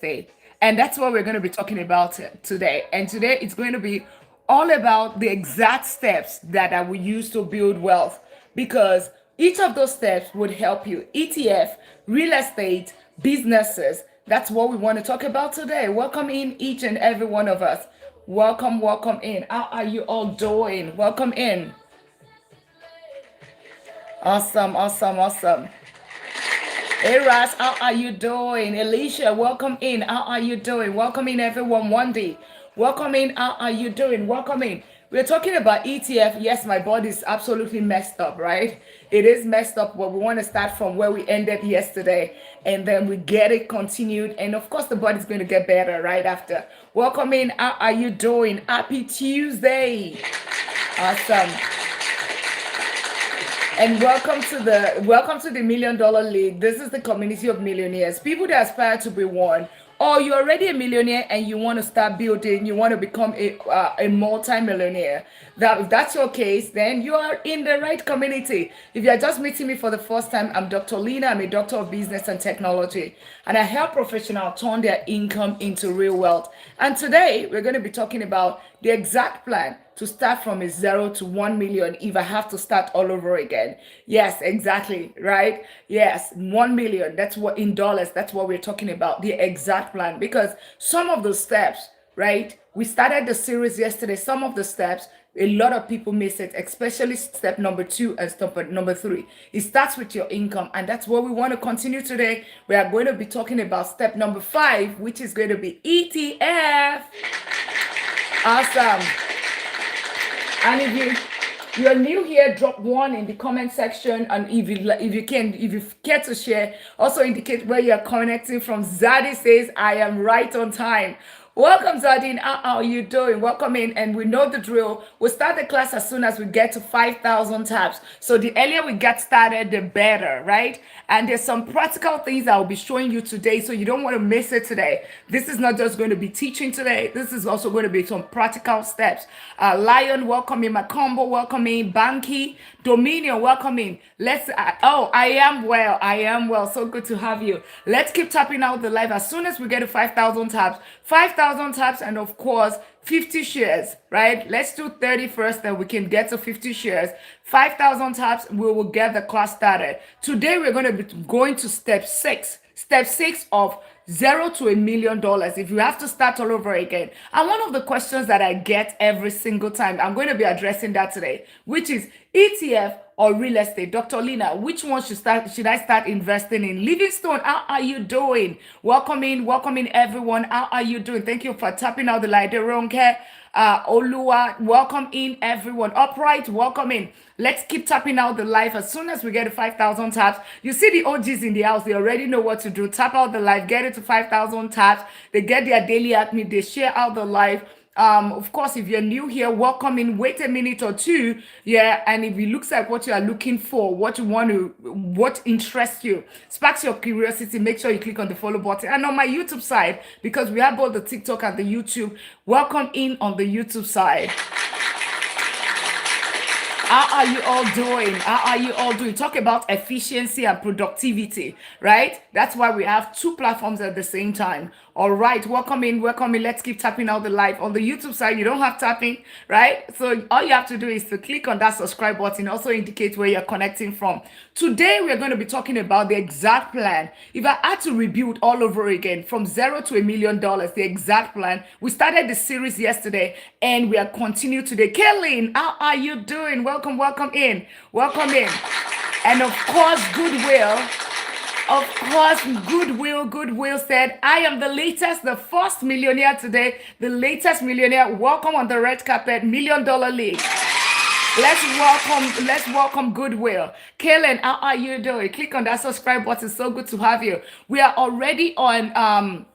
estate. And that's what we're going to be talking about today. And today it's going to be all about the exact steps that I will use to build wealth because each of those steps would help you. ETF, real estate, businesses. That's what we want to talk about today. Welcome in each and every one of us. Welcome in. How are you all doing? Welcome in. Awesome. Hey Ras, how are you doing? Alicia, welcome in. How are you doing? Welcome in, everyone. Wendy, welcome in. How are you doing? Welcome in. We're talking about ETF. Yes, my body is absolutely messed up, right? It is messed up, but we want to start from where we ended yesterday and then we get it continued. And of course, the body's going to get better right after. Welcome in. How are you doing? Happy Tuesday. Awesome. And welcome to the $1 million league. This is the community of millionaires, people that aspire to be one. Or you're already a millionaire and you want to start building, you want to become a multi-millionaire. That if that's your case, then you are in the right community. If you're just meeting me for the first time, I'm Dr. Lina. I'm a doctor of business and technology, and I help professionals turn their income into real wealth. And today we're going to be talking about the exact plan to start from a 0 to 1 million if I have to start all over again. Yes, exactly, right? Yes, 1 million. That's what in dollars, that's what we're talking about, the exact plan. Because some of the steps, right? We started the series yesterday. Some of the steps, a lot of people miss it, especially step number 2 and step number 3. It starts with your income, and that's what we want to continue today. We are going to be talking about step number 5, which is going to be ETF. Awesome. And if you're new here, drop 1 in the comment section. And if you care to share, also indicate where you're connecting from. Zadie says, I am right on time. Welcome, Zadine. How are you doing? Welcome in. And we know the drill. We'll start the class as soon as we get to 5,000 taps. So the earlier we get started, the better, right? And there's some practical things I'll be showing you today, so you don't want to miss it today. This is not just going to be teaching today. This is also going to be some practical steps. Lion, welcome in. Macombo, welcome in. Banky, Dominion, welcome in. I am well. I am well. So good to have you. Let's keep tapping out the live as soon as we get to 5,000 taps. 5,000 taps, and of course, 50 shares, right? Let's do 30 first, then we can get to 50 shares. 5,000 taps, we will get the class started. Today, we're going to be going to step 6. Step 6 of 0 to $1 million if you have to start all over again. And one of the questions that I get every single time, I'm going to be addressing that today, which is ETF or real estate. Dr. Lina, which one should I start investing in? Livingstone, how are you doing? Welcome in everyone. How are you doing? Thank you for tapping out the light. Ronke, Olua, welcome in everyone. Upright, welcome in. Let's keep tapping out the live as soon as we get to 5,000 taps. You see the OGs in the house, they already know what to do. Tap out the live, get it to 5,000 taps. They get their daily acme, they share out the live. Of course, if you're new here, welcome in. Wait a minute or two. Yeah, and if it looks like what you are looking for, what interests you, sparks your curiosity, make sure you click on the follow button. And on my YouTube side, because we have both the TikTok and the YouTube, welcome in on the YouTube side. How are you all doing? How are you all doing? Talk about efficiency and productivity, right? That's why we have 2 platforms at the same time. All right, welcome in. Let's keep tapping out the live. On the YouTube side, you don't have tapping, right? So all you have to do is to click on that subscribe button, also indicate where you're connecting from. Today, we're going to be talking about the exact plan. If I had to rebuild all over again from 0 to $1 million, the exact plan. We started the series yesterday and we are continuing today. Kaylin, how are you doing? Welcome in. And of course, Goodwill. Goodwill said, I am the latest, the first millionaire today, the latest millionaire. Welcome on the red carpet, $1 million league. Let's welcome Goodwill. Kaylin, how are you doing? Click on that subscribe button. So good to have you. We are already on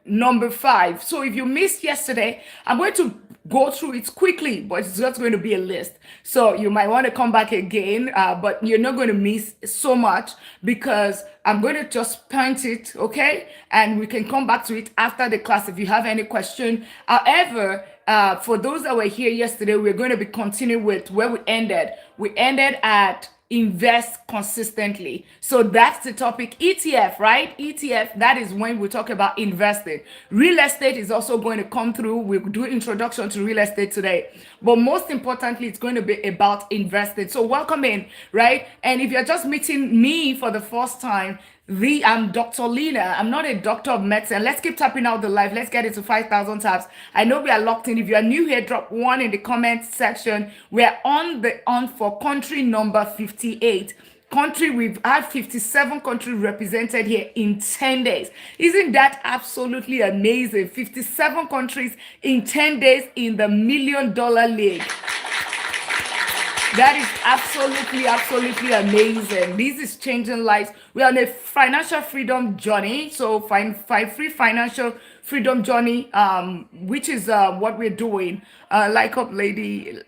number 5. So if you missed yesterday, I'm going to go through it quickly, but it's just going to be a list. So you might want to come back again, but you're not going to miss so much because I'm going to just point it, okay? And we can come back to it after the class if you have any question. However, for those that were here yesterday, we're going to be continuing with where we ended. We ended at invest consistently. So that's the topic. ETF, right? ETF, that is when we talk about investing. Real estate is also going to come through. We'll do introduction to real estate today. But most importantly, it's going to be about investing. So welcome in, right? And if you're just meeting me for the first time, I'm Dr. Lina. I'm not a doctor of medicine. Let's keep tapping out the live. Let's get it to 5,000 taps. I know we are locked in. If you are new here, drop one in the comment section. We're on for country number 58. Country, we've had 57 countries represented here in 10 days. Isn't that absolutely amazing? 57 countries in 10 days in the $1 Million League. That is absolutely amazing. This is changing lives. We're on a financial freedom journey. So free financial freedom journey, which is what we're doing. Like up lady,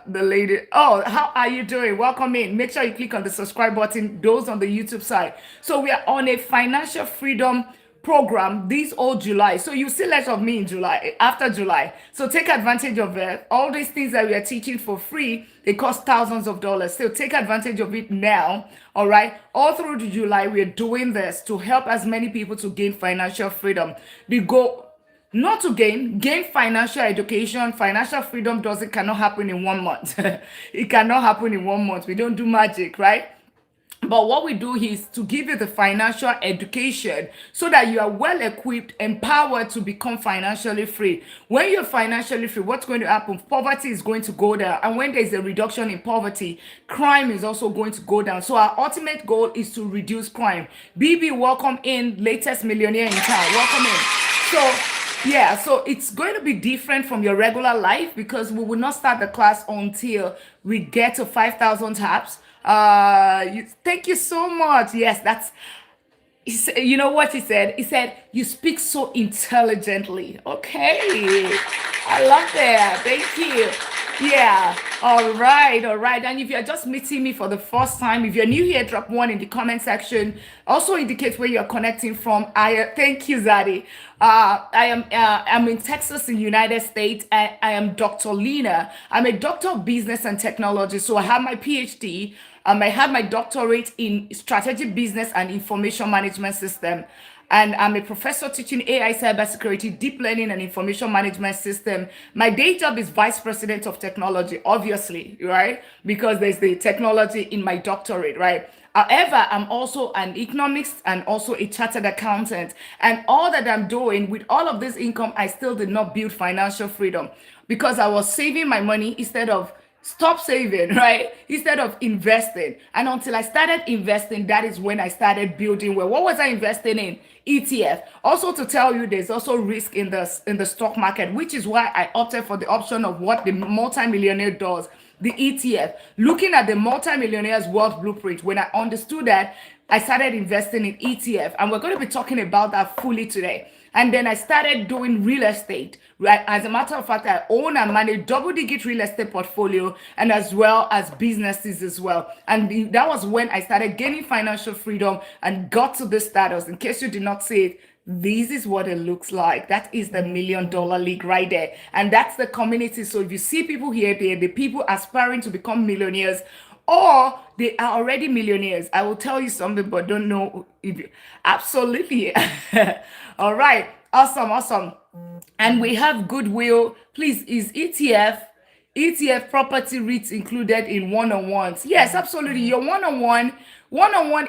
the lady. Oh, how are you doing? Welcome in. Make sure you click on the subscribe button, those on the YouTube side. So we are on a financial freedom program this whole July. So you see less of me in July, after July. So take advantage of it. All these things that we are teaching for free, they cost thousands of dollars. So take advantage of it now. All right. All through the July, we're doing this to help as many people to gain financial freedom. The goal, not to gain financial education. Financial freedom cannot happen in 1 month. It cannot happen in 1 month. We don't do magic, right? But what we do is to give you the financial education so that you are well equipped, empowered to become financially free. When you're financially free, what's going to happen? Poverty is going to go down. And when there's a reduction in poverty, crime is also going to go down. So our ultimate goal is to reduce crime. BB, welcome in, latest millionaire in town. Welcome in. So it's going to be different from your regular life because we will not start the class until we get to 5,000 taps. Thank you so much. Yes, you know what he said? He said, you speak so intelligently. Okay. I love that. Thank you. Yeah. All right. And if you're just meeting me for the first time, if you're new here, drop one in the comment section. Also indicate where you're connecting from. Thank you, Zadie. I'm in Texas in the United States. I am Dr. Lina. I'm a doctor of business and technology. So I have my PhD. I have my doctorate in strategic business and information management system. And I'm a professor teaching AI, cybersecurity, deep learning, and information management system. My day job is vice president of technology, obviously, right? Because there's the technology in my doctorate, right? However, I'm also an economist and also a chartered accountant. And all that I'm doing with all of this income, I still did not build financial freedom because I was saving my money instead of stop saving, right? Instead of investing. And until I started investing, that is when I started building well. What was I investing in? ETF. Also to tell you, there's also risk in the stock market, which is why I opted for the option of what the multimillionaire does, the ETF. Looking at the multimillionaire's wealth blueprint, when I understood that, I started investing in ETF. And we're going to be talking about that fully today. And then I started doing real estate, right? As a matter of fact, I own and manage double-digit real estate portfolio and as well as businesses as well. And that was when I started gaining financial freedom and got to this status. In case you did not see it, this is what it looks like. That is the $1 Million League right there. And that's the community. So if you see people here, they're the people aspiring to become millionaires, or they are already millionaires. I will tell you something, but don't know if you absolutely. All right. Awesome. And we have goodwill. Please, is ETF property REITs included in one-on-ones? Yes, absolutely. Your one-on-one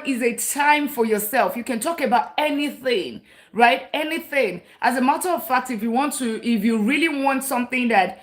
is a time for yourself. You can talk about anything, right? Anything. As a matter of fact, if you really want something that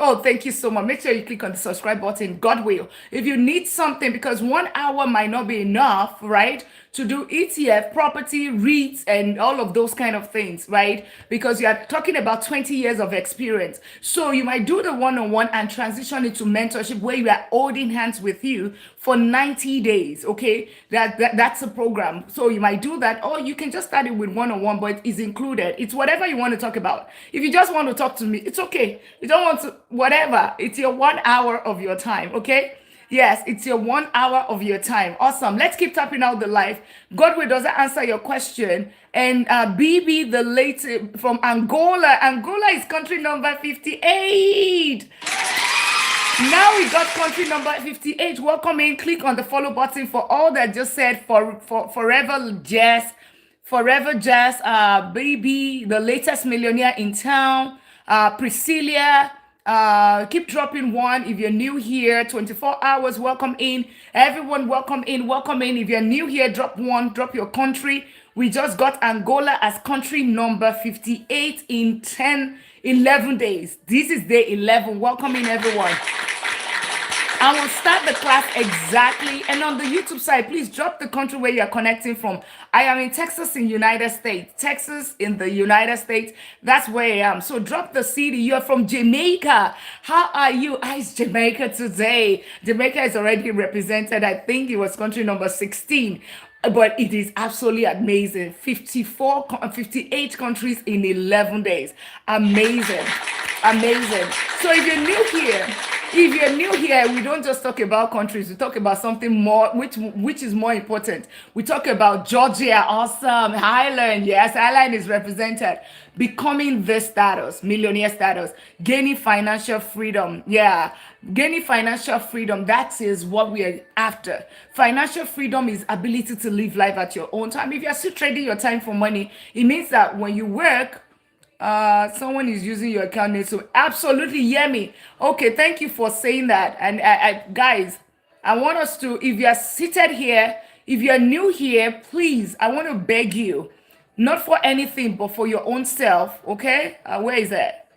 oh, thank you so much. Make sure you click on the subscribe button. God will. If you need something, because 1 hour might not be enough, right? To do ETF, property, REITs, and all of those kind of things, right? Because you are talking about 20 years of experience. So you might do the one-on-one and transition into mentorship where we are holding hands with you for 90 days, okay? That's a program. So you might do that, or you can just start it with one-on-one, but it's included. It's whatever you want to talk about. If you just want to talk to me, it's okay. You don't want to, whatever. It's your 1 hour of your time, okay? Yes, it's your 1 hour of your time. Awesome. Let's keep tapping out the live. Godwin doesn't answer your question. And BB, the late from Angola. Angola is country number 58. Now we got country number 58. Welcome in. Click on the follow button for all that just said for Forever Jazz. Forever Jazz, Baby, the latest millionaire in town, Priscilla. Keep dropping one if you're new here. 24 hours, welcome in. Everyone, welcome in, welcome in. If you're new here, drop one, drop your country. We just got Angola as country number 58 in 11 days. This is day 11. Welcome in, everyone. I will start the class exactly. And on the YouTube side, please drop the country where you're connecting from. I am in Texas in United States. Texas in the United States. That's where I am. So drop the city. You're from Jamaica. How are you? How's Jamaica today? Jamaica is already represented. I think it was country number 16. But it is absolutely amazing. 58 countries in 11 days. Amazing. Amazing. So if you're new here, we don't just talk about countries. We talk about something more, which is more important. We talk about Georgia, awesome. Highland, yes, Highland is represented. Becoming the status, millionaire status, gaining financial freedom. Yeah, gaining financial freedom. That is what we are after. Financial freedom is ability to live life at your own time. If you're still trading your time for money, it means that when you work, someone is using your account name. So absolutely, Yemi. Okay, thank you for saying that. And guys, I want us to, if you're seated here, if you're new here, please, I want to beg you, not for anything, but for your own self. Okay, where is that?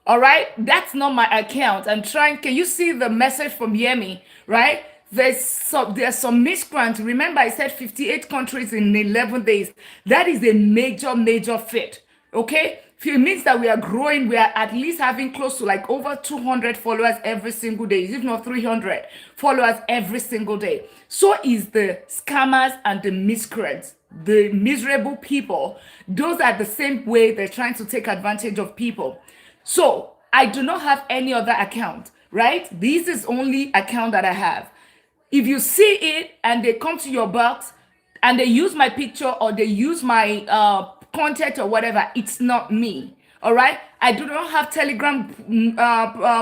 All right, that's not my account. I'm trying. Can you see the message from Yemi? Right? There's some miscreants. Remember, I said 58 countries in 11 days. That is a major fit. Okay? It means that we are growing. We are at least having close to like over 200 followers every single day, if not 300 followers every single day. So is the scammers and the miscreants, the miserable people. Those are the same way they're trying to take advantage of people. So I do not have any other account, right? This is only account that I have. If you see it and they come to your box and they use my picture or they use my contact or whatever, it's not me. All right. I do not have Telegram,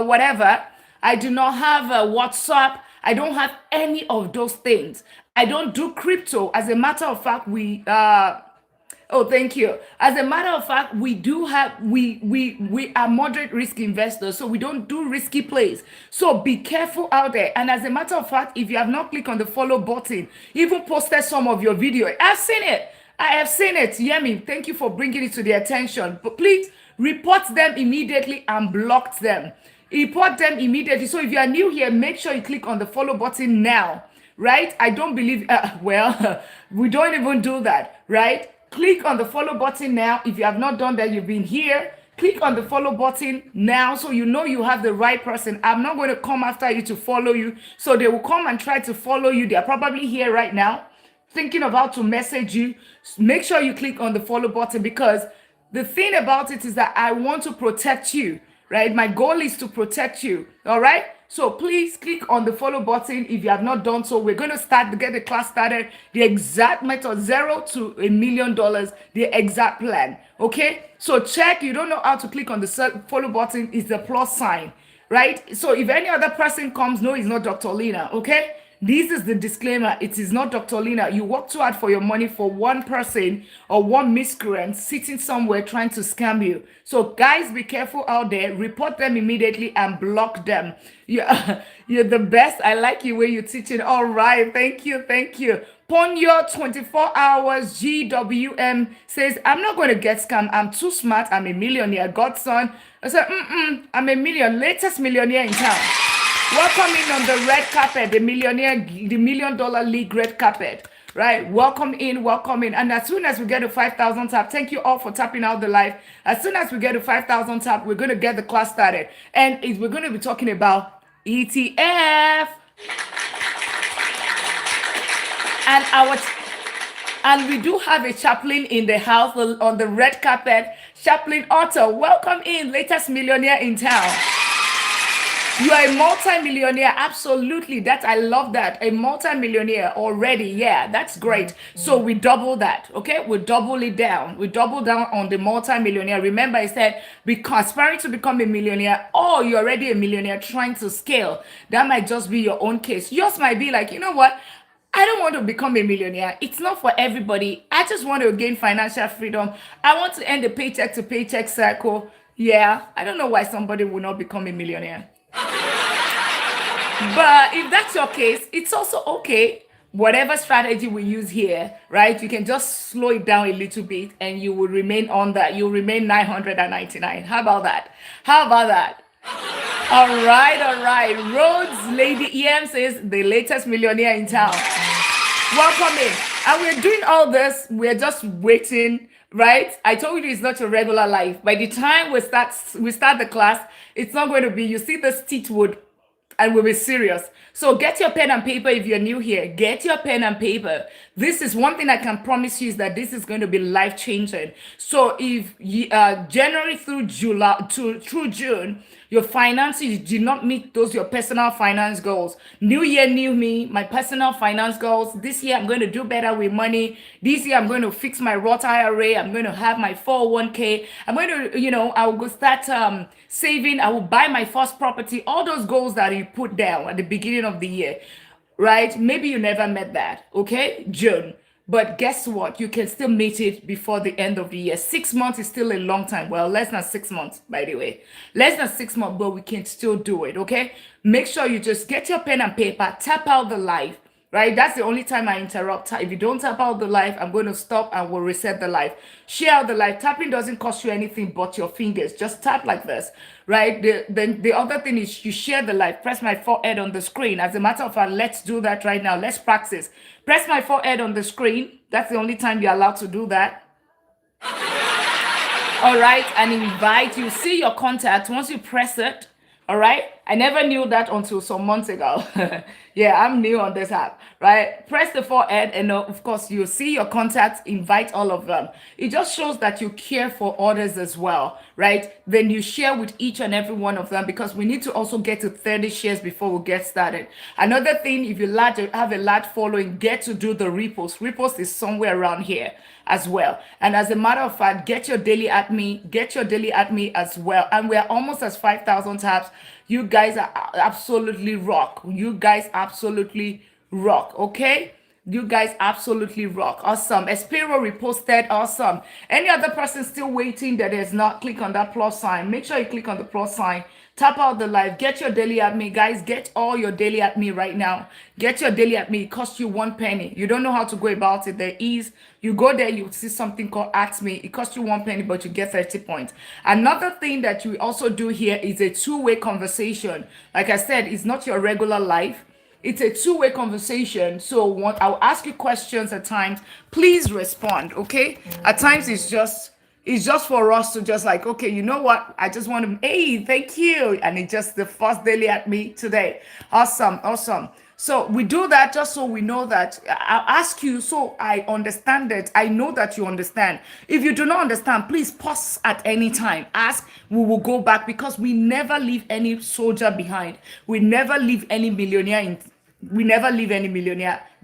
whatever. I do not have WhatsApp. I don't have any of those things. I don't do crypto. As a matter of fact, oh, thank you. As a matter of fact, we are moderate risk investors, so we don't do risky plays. So be careful out there. And as a matter of fact, if you have not clicked on the follow button, even posted some of your video, I've seen it. I have seen it. Yemi, thank you for bringing it to the attention. But please report them immediately and block them. Report them immediately. So if you are new here, make sure you click on the follow button now. Right? I don't believe, we don't even do that. Right? Click on the follow button now. If you have not done that, you've been here. Click on the follow button now so you know you have the right person. I'm not going to come after you to follow you. So they will come and try to follow you. They're probably here right now thinking about to message you. Make sure you click on the follow button because the thing about it is that I want to protect you, right? My goal is to protect you, all right? So please click on the follow button if you have not done so. We're going to start to get the class started. The exact method, $0 to $1 million, the exact plan. Okay? So check. You don't know how to click on the follow button. It's the plus sign, right? So if any other person comes, no, it's not Dr. Lina. Okay? This is the disclaimer. It is not Dr. Lina. You work too hard for your money for one person or one miscreant sitting somewhere trying to scam you. So guys, be careful out there. Report them immediately and block them. You're the best. I like you where you're teaching. All right. Thank you. Thank you. Ponyo 24 hours GWM says, I'm not going to get scammed. I'm too smart. I'm a millionaire. Godson. I said, I'm a latest millionaire in town. Welcome in on the red carpet, the $1 million league red carpet, right? Welcome in. And as soon as we get to 5,000 tap, thank you all for tapping out the live. As soon as we get to 5,000 tap, we're going to get the class started. And we're going to be talking about ETF. And we do have a chaplain in the house on the red carpet. Chaplain Otto, welcome in, latest millionaire in town. You are a multi-millionaire. Absolutely. That I love that. A multi-millionaire already. Yeah, that's great. So we double that. Okay. We double it down. We double down on the multi-millionaire. Remember, I said because aspiring to become a millionaire, or you're already a millionaire trying to scale. That might just be your own case. Yours might be like, you know what? I don't want to become a millionaire. It's not for everybody. I just want to gain financial freedom. I want to end the paycheck to paycheck cycle. Yeah, I don't know why somebody will not become a millionaire. But if that's your case, it's also okay. Whatever strategy we use here, right? You can just slow it down a little bit and you will remain on that. You'll remain 999. How about that? How about that? All right, all right. Rhodes Lady EM says the latest millionaire in town. Welcome in. And we're doing all this. We're just waiting, right? I told you it's not your regular life. By the time we start the class, it's not going to be, you see this teeth wood and we'll be serious. So get your pen and paper if you're new here. Get your pen and paper. This is one thing I can promise you is that this is going to be life changing. So if January through July through June, your finances did not meet those your personal finance goals. New year, new me, my personal finance goals. This year I'm going to do better with money. This year I'm going to fix my Roth IRA. I'm going to have my 401k. I'm going to, I will go start saving. I will buy my first property. All those goals that you put down at the beginning of the year, right? Maybe you never met that, okay? June. But guess what? You can still meet it before the end of the year. 6 months is still a long time. Well, less than 6 months, by the way. Less than 6 months, but we can still do it, okay? Make sure you just get your pen and paper, tap out the live, right? That's the only time I interrupt. If you don't tap out the live, I'm going to stop and we'll reset the live. Share out the live. Tapping doesn't cost you anything but your fingers. Just tap like this, right? The other thing is you share the live. Press my forehead on the screen. As a matter of fact, let's do that right now. Let's practice. Press my forehead on the screen. That's the only time you're allowed to do that. All right, and invite. You see your contact once you press it. All right, I never knew that until some months ago. Yeah, I'm new on this app, right? Press the forehead, and of course, you see your contacts, invite all of them. It just shows that you care for others as well, right? Then you share with each and every one of them because we need to also get to 30 shares before we get started. Another thing, if you have a large following, get to do the repost. Repost is somewhere around here as well. And as a matter of fact, get your daily at me, as well. And we're almost at 5,000 tabs. You guys are absolutely rock. You guys absolutely rock. Okay. You guys absolutely rock. Awesome. Espero reposted. Awesome. Any other person still waiting that is not, click on that plus sign. Make sure you click on the plus sign. Tap out the live. Get your daily at me, guys. Get all your daily at me right now. Get your daily at me. It costs you 1 penny. You don't know how to go about it. There is. You go there, you see something called Ask Me. It costs you 1 penny, but you get 30 points. Another thing that you also do here is a two-way conversation. Like I said, it's not your regular life. It's a two-way conversation. So I'll ask you questions at times. Please respond, okay? At times it's just for us to just like, okay, you know what? I just want to, hey, thank you. And it's just the first daily at me today. Awesome, awesome. So we do that just so we know that I'll ask you so I understand it. I know that you understand. If you do not understand, please pause at any time. Ask, we will go back because we never leave any soldier behind. We never leave any millionaire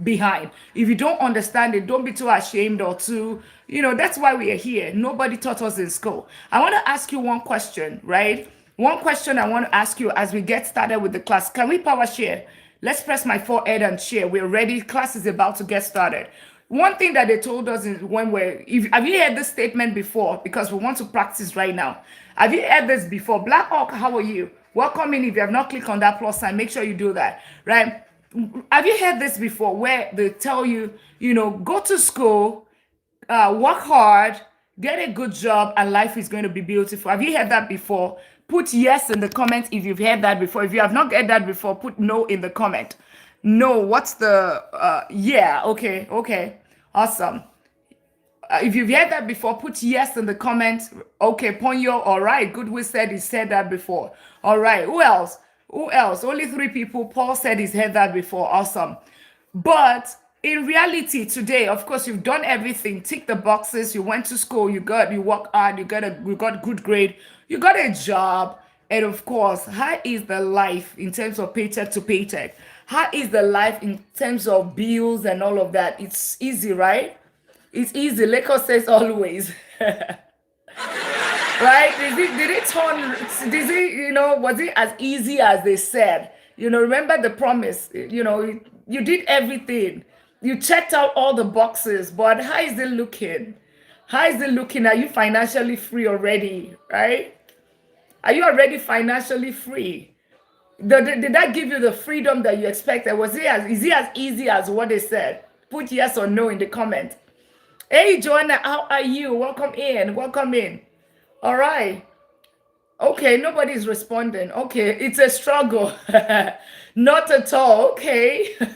behind. If you don't understand it, don't be too ashamed or too, that's why we are here. Nobody taught us in school. I want to ask you one question, right? One question I want to ask you as we get started with the class. Can we power share? Let's press my forehead and share. We're ready. Class is about to get started. One thing that they told us is have you heard this statement before? Because we want to practice right now. Have you heard this before? Black Hawk, how are you? Welcome in. If you have not clicked on that plus sign, make sure you do that, right? Have you heard this before where they tell you, go to school, work hard, get a good job, and life is going to be beautiful? Have you heard that before? Put yes in the comments if you've heard that before. If you have not heard that before, put no in the comment. No, what's the, yeah, okay, awesome. If you've heard that before, put yes in the comments. Okay, Ponyo, all right, Goodwill said he said that before. All right, who else? Only 3 people. Paul said he's heard that before. Awesome. But in reality today, of course, you've done everything. Tick the boxes. You went to school. You work hard. You got good grade. You got a job. And of course, how is the life in terms of paycheck to paycheck? How is the life in terms of bills and all of that? It's easy, right? It's easy. Lagos says always. Right? Did it turn, did it, was it as easy as they said? Remember the promise, you did everything. You checked out all the boxes, but how is it looking? How is it looking? Are you financially free already? Right? Are you already financially free? Did that give you the freedom that you expected? Is it as easy as what they said? Put yes or no in the comment. Hey, Joanna, how are you? Welcome in. Welcome in. All right. Okay, nobody's responding. Okay, it's a struggle. Not at all. Okay. With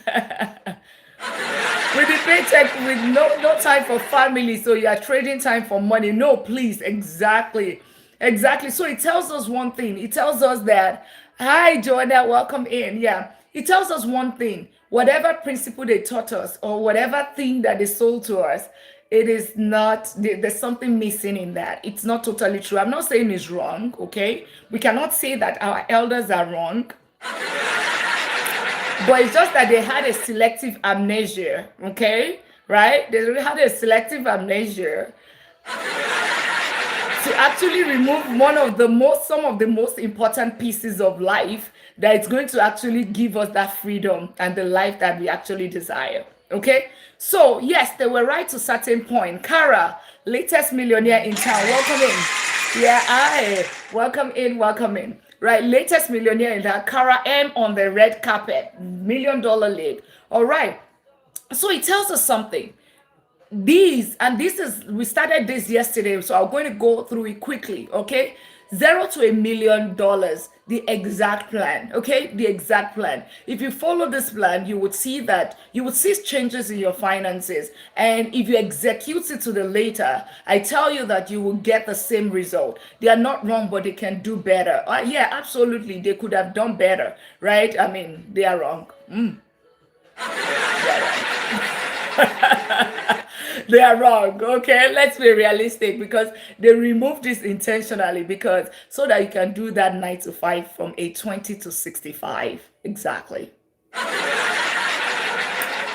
the paycheck, with no time for family, so you are trading time for money. No, please. Exactly. Exactly. So it tells us one thing. It tells us that, hi, Joanna, welcome in. Yeah. It tells us one thing. Whatever principle they taught us or whatever thing that they sold to us, it is not, there's something missing in that. It's not totally true. I'm not saying it's wrong, okay? We cannot say that our elders are wrong, but it's just that they had a selective amnesia, okay? Right? They had a selective amnesia to actually remove some of the most important pieces of life that is going to actually give us that freedom and the life that we actually desire. Okay, so yes, they were right to a certain point. Kara, latest millionaire in town, welcome in. Yeah, welcome in, welcome in. Right, latest millionaire in town. Kara M on the red carpet, $1 million league. All right, so it tells us something. We started this yesterday, so I'm going to go through it quickly. Okay, $0 to $1 million, the exact plan. Okay, the exact plan. If you follow this plan, you would see changes in your finances, and if you execute it to the later, I tell you that you will get the same result. They are not wrong, but they can do better. Yeah, absolutely, they could have done better, right? I mean, they are wrong. They are wrong. They are wrong. Okay, let's be realistic, because they removed this intentionally, because so that you can do that 9 to 5 from 8:20 to 65 exactly.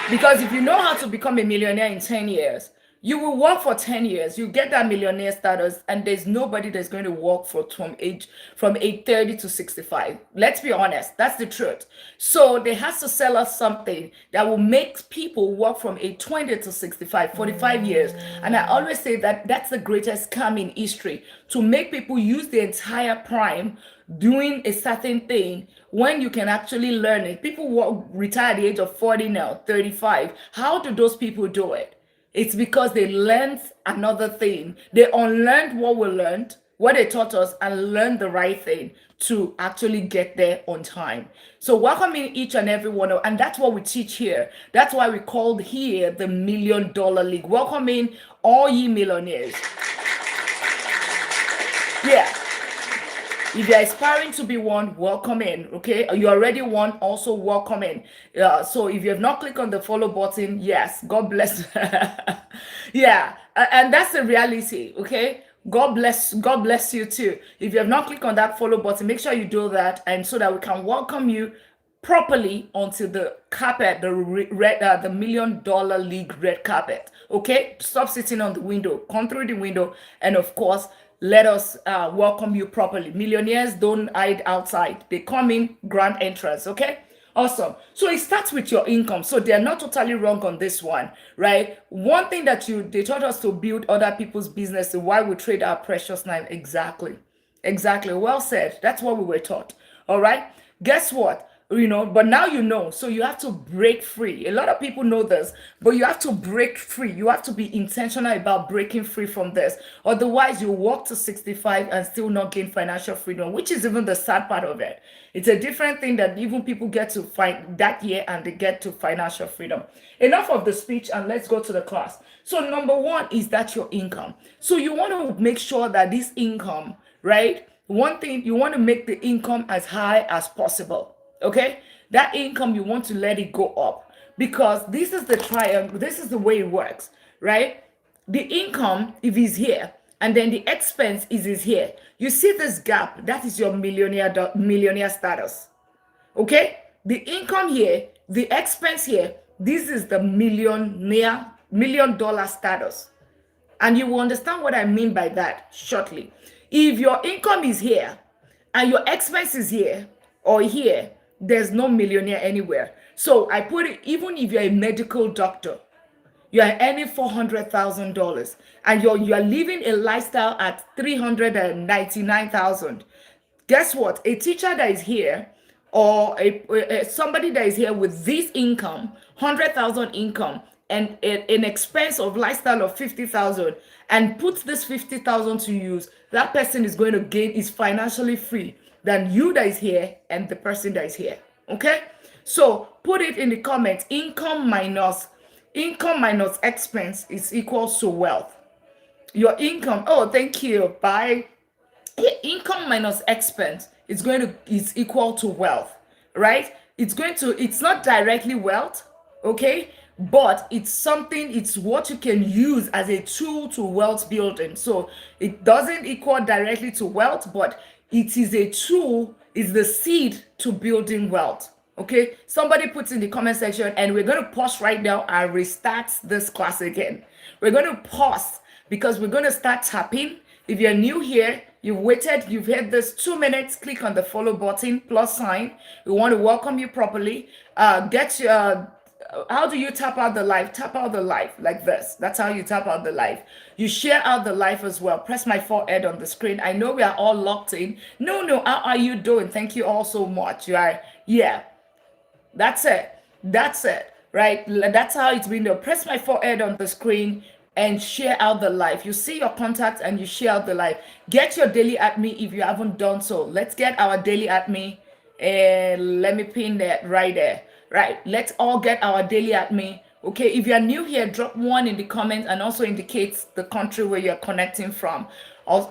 Because if you know how to become a millionaire in 10 years, you will work for 10 years, you get that millionaire status, and there's nobody that's going to work from 8:30 to 65. Let's be honest, that's the truth. So they have to sell us something that will make people work from 8:20 to 65, 45 years. And I always say that that's the greatest scam in history, to make people use the entire prime doing a certain thing when you can actually learn it. People retire at the age of 40 now, 35. How do those people do it? It's because they learned another thing. They unlearned what we learned, what they taught us, and learned the right thing to actually get there on time. So welcoming each and every one and that's what we teach here. That's why we called here the $1 Million League. Welcoming all ye millionaires. Yeah. If you're aspiring to be one, welcome in. Okay, you already won, also welcome in. So if you have not clicked on the follow button, yes, God bless. Yeah, and that's the reality. Okay, God bless you too. If you have not clicked on that follow button, make sure you do that, and so that we can welcome you properly onto the carpet, the $1 Million League red carpet. Okay, stop sitting on the window, come through the window, and of course, let us welcome you properly. Millionaires don't hide outside. They come in grand entrance, okay? Awesome. So it starts with your income. So they're not totally wrong on this one, right? One thing that they taught us to build other people's business, why we trade our precious time. Exactly. Exactly. Well said. That's what we were taught. All right. Guess what? But now you know, so you have to break free. A lot of people know this, but you have to break free. You have to be intentional about breaking free from this. Otherwise, you walk to 65 and still not gain financial freedom, which is even the sad part of it. It's a different thing that even people get to find that year and they get to financial freedom. Enough of the speech, and let's go to the class. So number one is that your income. So you want to make sure that this income, right? One thing, you want to make the income as high as possible. Okay, that income, you want to let it go up, because this is the triangle. This is the way it works, right? The income, if it's here, and then the expense is here. You see this gap? That is your millionaire status. Okay, the income here, the expense here, this is the million dollar status. And you will understand what I mean by that shortly. If your income is here and your expense is here or here, there's no millionaire anywhere. So I put it, even if you're a medical doctor, you are earning $400,000 and you are living a lifestyle at 399,000. Guess what? A teacher that is here, or somebody that is here with this income, 100,000 income, and an expense of lifestyle of 50,000, and puts this 50,000 to use, that person is going to gain, is financially free than you that is here and the person that is here. Okay, so put it in the comments. Income minus expense is equals to wealth. Your income, oh, thank you, bye. Income minus expense is equal to wealth, right? It's not directly wealth, okay, but it's what you can use as a tool to wealth building. So it doesn't equal directly to wealth, but it is a tool, is the seed to building wealth. Okay, somebody puts in the comment section, and we're going to pause right now and restart this class again. We're going to pause because we're going to start tapping. If you're new here, you've waited, you've had this 2 minutes, click on the follow button, plus sign. We want to welcome you properly. How do you tap out the live? Tap out the live like this. That's how you tap out the live. You share out the live as well. Press my forehead on the screen. I know we are all locked in. No, how are you doing? Thank you all so much. Right? Yeah. That's it, right? That's how it's been done. Press my forehead on the screen and share out the live. You see your contact and you share out the live. Get your daily at me if you haven't done so. Let's get our daily at me, and let me pin that right there. Right, let's all get our daily at me. Okay, if you're new here, drop 1 in the comments and also indicates the country where you're connecting from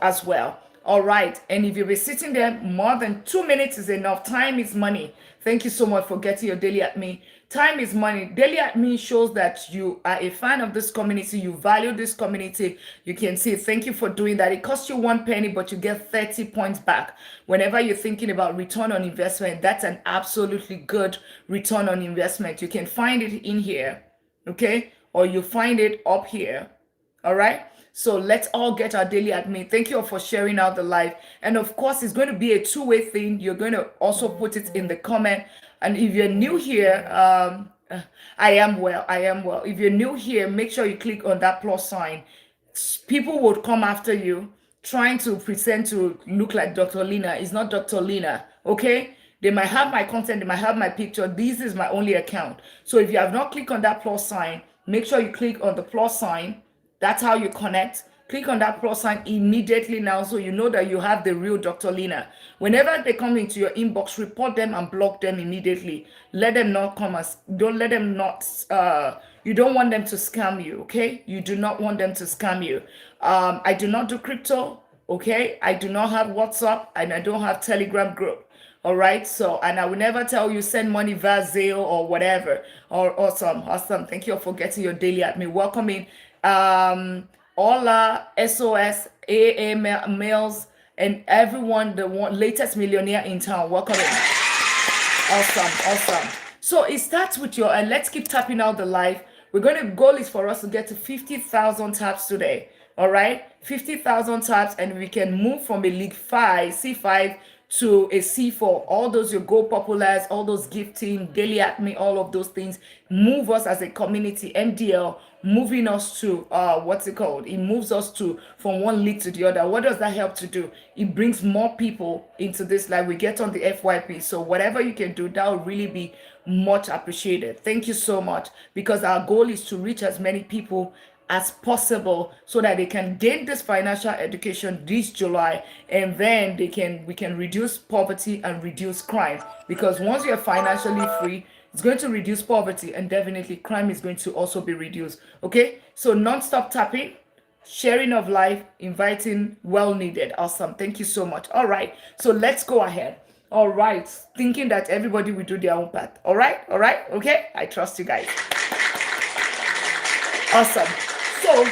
as well. All right, and if you'll be sitting there, more than 2 minutes is enough. Time is money. Thank you so much for getting your daily at me. Time is money. Daily at me shows that you are a fan of this community. You value this community. You can see, thank you for doing that. It costs you 1 penny, but you get 30 points back. Whenever you're thinking about return on investment, that's an absolutely good return on investment. You can find it in here, okay? Or you find it up here, all right? So let's all get our daily at me. Thank you all for sharing out the live. And of course, it's going to be a two-way thing. You're going to also put it in the comment. And if you're new here, I am well. If you're new here, make sure you click on that plus sign. People would come after you trying to pretend to look like Dr. Lina. It's not Dr. Lina, okay? They might have my content, they might have my picture. This is my only account. So if you have not clicked on that plus sign, make sure you click on the plus sign. That's how you connect. Click on that plus sign immediately now, so you know that you have the real Dr. Lina. Whenever they come into your inbox, report them and block them immediately. Let them not come don't let them not, you don't want them to scam you, okay? You do not want them to scam you. I do not do crypto, okay? I do not have WhatsApp, and I don't have Telegram group. All right, so, and I will never tell you send money via Zelle or whatever. Or awesome. Thank you for getting your daily at me. Welcome in. Ola, SOS, AA males, and everyone, the latest millionaire in town. Welcome in. Awesome. So it starts with your, and let's keep tapping out the live. Goal is for us to get to 50,000 taps today. All right, 50,000 taps, and we can move from a League 5, C5 to a C4. All those your Go Populars, all those gifting, daily at me, all of those things move us as a community. MDL moving us to what's it called? It moves us to from one league to the other. What does that help to do? It brings more people into this life. We get on the FYP. So whatever you can do, that will really be much appreciated. Thank you so much, because our goal is to reach as many people as possible so that they can gain this financial education this July, and then we can reduce poverty and reduce crime. Because once you're financially free, it's going to reduce poverty, and definitely crime is going to also be reduced. Okay, so non-stop tapping, sharing of life, inviting, well needed. Awesome. Thank you so much. All right, so let's go ahead. All right, thinking that everybody will do their own path. All right, okay, I trust you guys. Awesome. So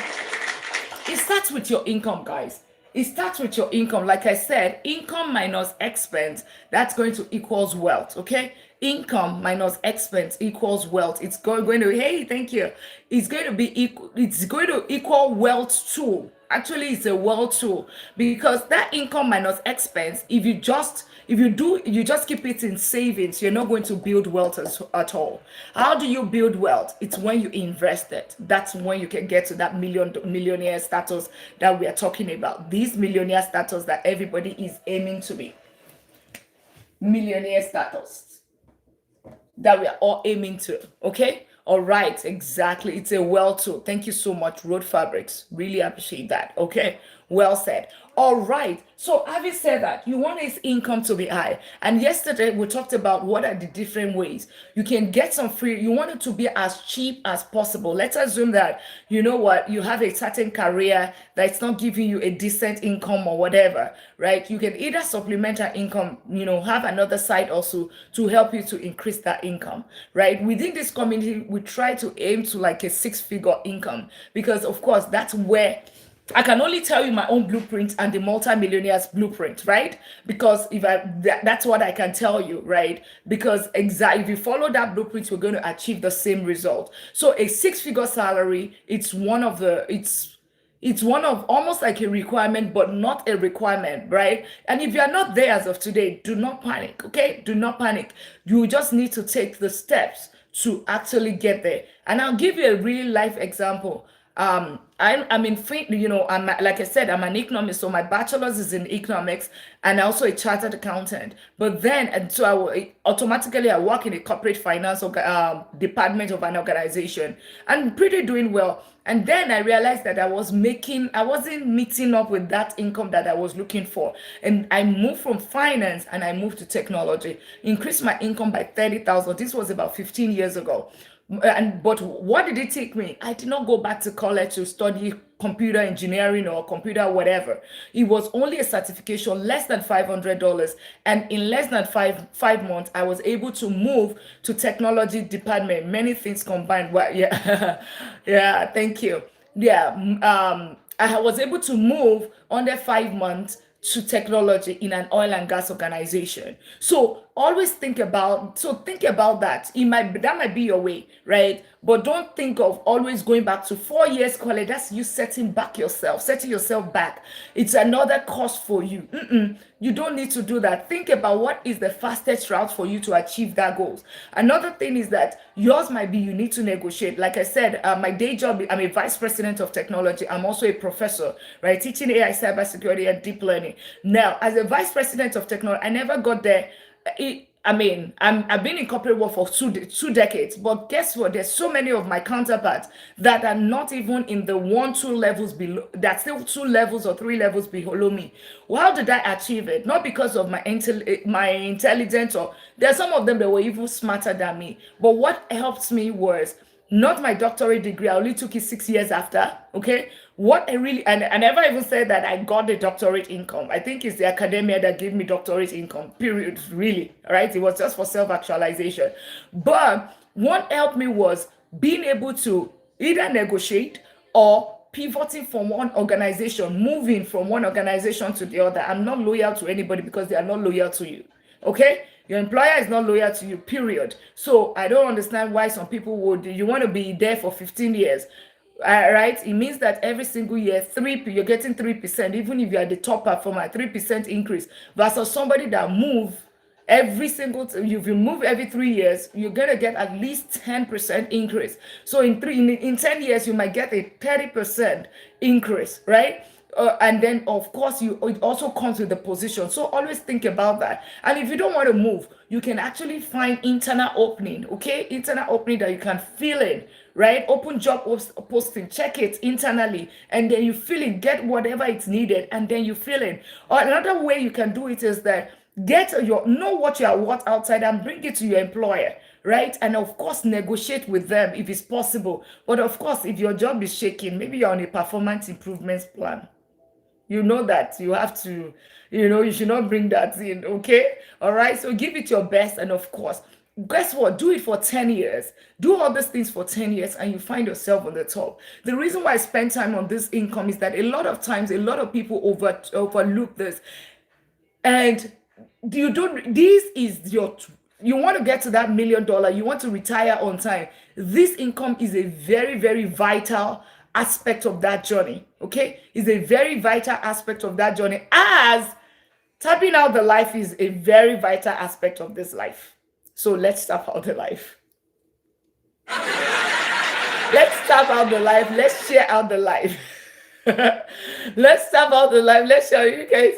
It starts with your income, guys. It starts with your income. Like I said, income minus expense, that's going to equals wealth. Okay. Income minus expense equals wealth. It's going to, hey, thank you. It's going to be equal, it's going to equal wealth too. Actually, it's a wealth tool, because that income minus expense, if you just keep it in savings, you're not going to build wealth at all. How do you build wealth? It's when you invest it. That's when you can get to that millionaire status that we are talking about. These millionaire status that everybody is aiming to be. Millionaire status that we are all aiming to. Okay. All right. Exactly. It's a well tool. Thank you so much, Road Fabrics. Really appreciate that. Okay. Well said. All right. So having said that, you want his income to be high. And yesterday we talked about what are the different ways you can get some free. You want it to be as cheap as possible. Let's assume that, you know what, you have a certain career that's not giving you a decent income or whatever, right? You can either supplement that income, have another side also to help you to increase that income, right? Within this community, we try to aim to like a six-figure income, because of course that's where I can only tell you my own blueprint and the multimillionaires blueprint, right? Because that's what I can tell you, right? Because exactly, if you follow that blueprint, we're going to achieve the same result. So a six-figure salary, it's one of almost like a requirement, but not a requirement, right? And if you are not there as of today, do not panic, okay? Do not panic. You just need to take the steps to actually get there. And I'll give you a real life example. I'm in, like I said, I'm an economist, so my bachelor's is in economics, and also a chartered accountant. But then, and so automatically I work in a corporate finance department of an organization, and pretty doing well. And then I realized that I wasn't meeting up with that income that I was looking for. And I moved from finance and I moved to technology, increased my income by 30,000. This was about 15 years ago. But what did it take me? I did not go back to college to study computer engineering or computer whatever. It was only a certification, less than $500, and in less than five months, I was able to move to technology department. Many things combined. Well, yeah, yeah. Thank you. Yeah, I was able to move under 5 months to technology in an oil and gas organization. So always think about that. That might be your way, right? But don't think of always going back to 4 years college. That's you setting yourself back. It's another cost for you. You don't need to do that. Think about what is the fastest route for you to achieve that goals. Another thing is that yours might be you need to negotiate. Like I said, my day job, I'm a vice president of technology. I'm also a professor, right? Teaching AI, cybersecurity, and deep learning. Now, as a vice president of technology, I never got there. I've been in corporate world for two decades, but guess what? There's so many of my counterparts that are not even in the 1, 2 levels below. That's still 2 levels or 3 levels below me. Well, how did I achieve it? Not because of my intelligence, or there's some of them that were even smarter than me. But what helped me was not my doctorate degree. I only took it 6 years after. Okay. What I really, and I never even said that I got the doctorate income. I think it's the academia that gave me doctorate income, period. Really. Right. It was just for self-actualization. But what helped me was being able to either negotiate or pivoting from one organization, moving from one organization to the other. I'm not loyal to anybody because they are not loyal to you. Okay. Your employer is not loyal to you, period. So I don't understand why some people you want to be there for 15 years. Right? It means that every single year, you're getting 3%, even if you are the top performer, 3% increase, versus somebody that if you move every 3 years, you're gonna get at least 10% increase. So in 10 years, you might get a 30% increase, right? And then of course it also comes with the position. So always think about that. And if you don't want to move, you can actually find internal opening, okay? Internal opening that you can fill in, right? Open job posting, check it internally, and then you fill in, get whatever it's needed, and then you fill in. Or another way you can do it is that know what you are worth outside and bring it to your employer, right? And of course, negotiate with them if it's possible. But of course, if your job is shaking, maybe you're on a performance improvements plan. You know that you have to, you should not bring that in, okay? All right, so give it your best. And of course, guess what? Do it for 10 years. Do all these things for 10 years and you find yourself on the top. The reason why I spend time on this income is that a lot of times, a lot of people overlook this. And you don't, this is your, you want to get to that $1 million, you want to retire on time. This income is a very, very vital aspect of that journey. Okay. Is a very vital aspect of that journey, as tapping out the life is a very vital aspect of this life. So let's tap out the life. Let's tap out the life. Let's share out the life. Let's tap out the life. Let's share. You guys,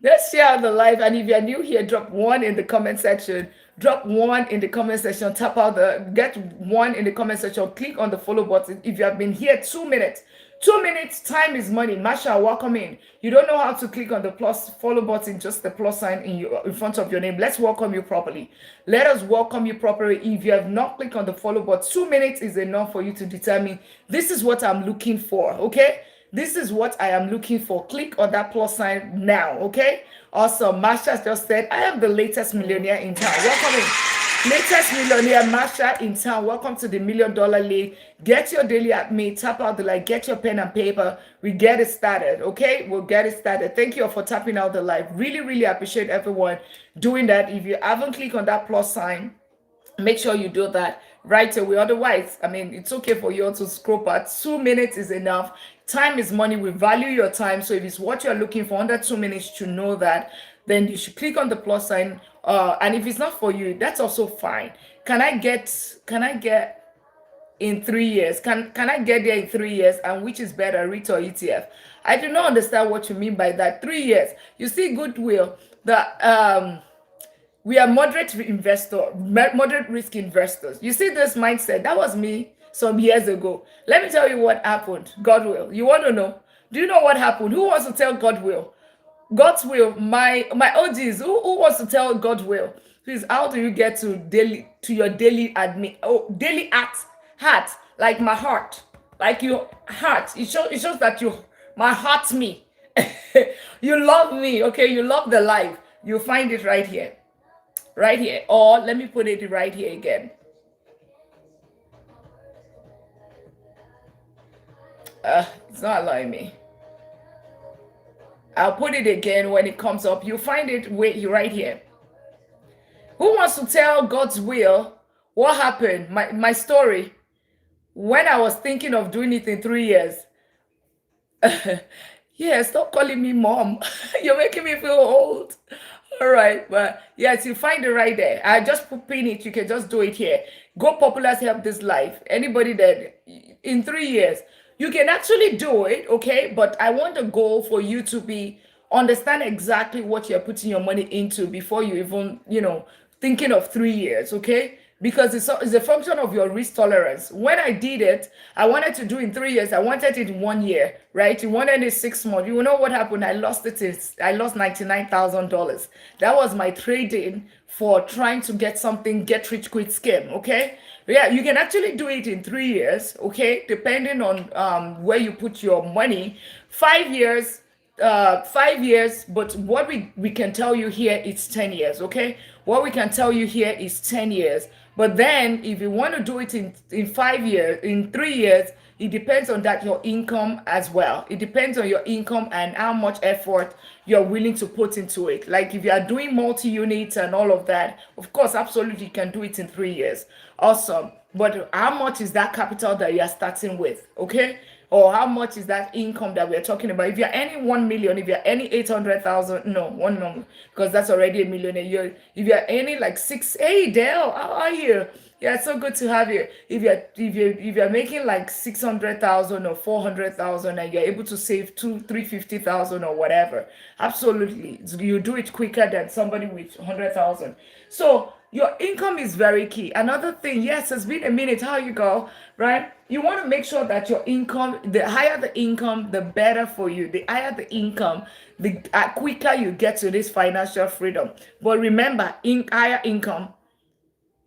let's share out the life. And if you're new here, drop one in the comment section. Drop one in the comment section. Tap out the, get one in the comment section. Click on the follow button. If you have been here 2 minutes, 2 minutes, time is money. Masha, welcome in. You don't know how to click on the plus follow button, just the plus sign in front of your name. Let's welcome you properly. Let us welcome you properly. If you have not clicked on the follow button, 2 minutes is enough for you to determine this is what I'm looking for. Okay, this is what I am looking for. Click on that plus sign now. Okay, awesome. Masha just said, I am the latest millionaire in town. Welcome in. Latest millionaire, Masha in town. Welcome to the $1 Million League. Get your daily at me. Tap out the like. Get your pen and paper. We get it started. Okay, we'll get it started. Thank you all for tapping out the live. Really, really appreciate everyone doing that. If you haven't clicked on that plus sign, make sure you do that right away. Otherwise, I mean, it's okay for you all to scroll past. 2 minutes is enough. Time is money. We value your time. So if it's what you're looking for under 2 minutes to know that, then you should click on the plus sign. And if it's not for you, that's also fine. Can I get in 3 years? Can I get there in 3 years? And which is better, REIT or ETF? I do not understand what you mean by that. 3 years. You see, goodwill. We are moderate risk investors. You see this mindset? That was me some years ago. Let me tell you what happened. God will. You want to know? Do you know what happened? Who wants to tell God will? God's will. My OGs. Who wants to tell God will? Please. How do you get to your daily admin? Oh, daily heart, like my heart, like your heart. It shows that my heart me. You love me. Okay, you love the life. You find it right here. Right here. Or let me put it right here again. It's not allowing me. I'll put it again when it comes up. You find it right here. Who wants to tell God's will? What happened? My story. When I was thinking of doing it in 3 years. Yeah, stop calling me mom. You're making me feel old. All right, but yes, you find it right there. I just pin it. You can just do it here. Go Populars Help This Life. Anybody that in 3 years, you can actually do it, okay? But I want a goal for you to understand exactly what you're putting your money into before you even, thinking of 3 years, okay? Because it's a function of your risk tolerance. When I did it, I wanted to do in 3 years. I wanted it in 1 year, right? You wanted it 6 months. You know what happened? I lost $99,000. That was my trade-in for trying to get something, get rich quick scheme, okay? Yeah, you can actually do it in 3 years, okay? Depending on where you put your money. 5 years, 5 years, but what we can tell you here is 10 years, okay? What we can tell you here is 10 years. But then if you want to do it in 5 years, in 3 years, it depends on your income as well. It depends on your income and how much effort you're willing to put into it. Like if you are doing multi-units and all of that, of course, absolutely you can do it in 3 years. Awesome. But how much is that capital that you are starting with? Okay. Or how much is that income that we're talking about? If you're earning 1 million, if you're earning 800,000, no, 1 million, because that's already a millionaire. If you're earning like 6, hey Dale, how are you? Yeah, it's so good to have you. If you're making like 600,000 or 400,000 and you're able to save 350,000 or whatever, absolutely, you do it quicker than somebody with 100,000. So your income is very key. Another thing, yes, it's been a minute. How you go, right? You want to make sure that your income, the higher the income, the better for you. The higher the income, the quicker you get to this financial freedom. But remember, higher income,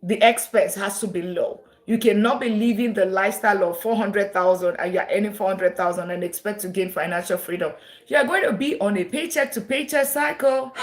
the expense has to be low. You cannot be living the lifestyle of 400,000 and you're earning 400,000 and expect to gain financial freedom. You are going to be on a paycheck to paycheck cycle.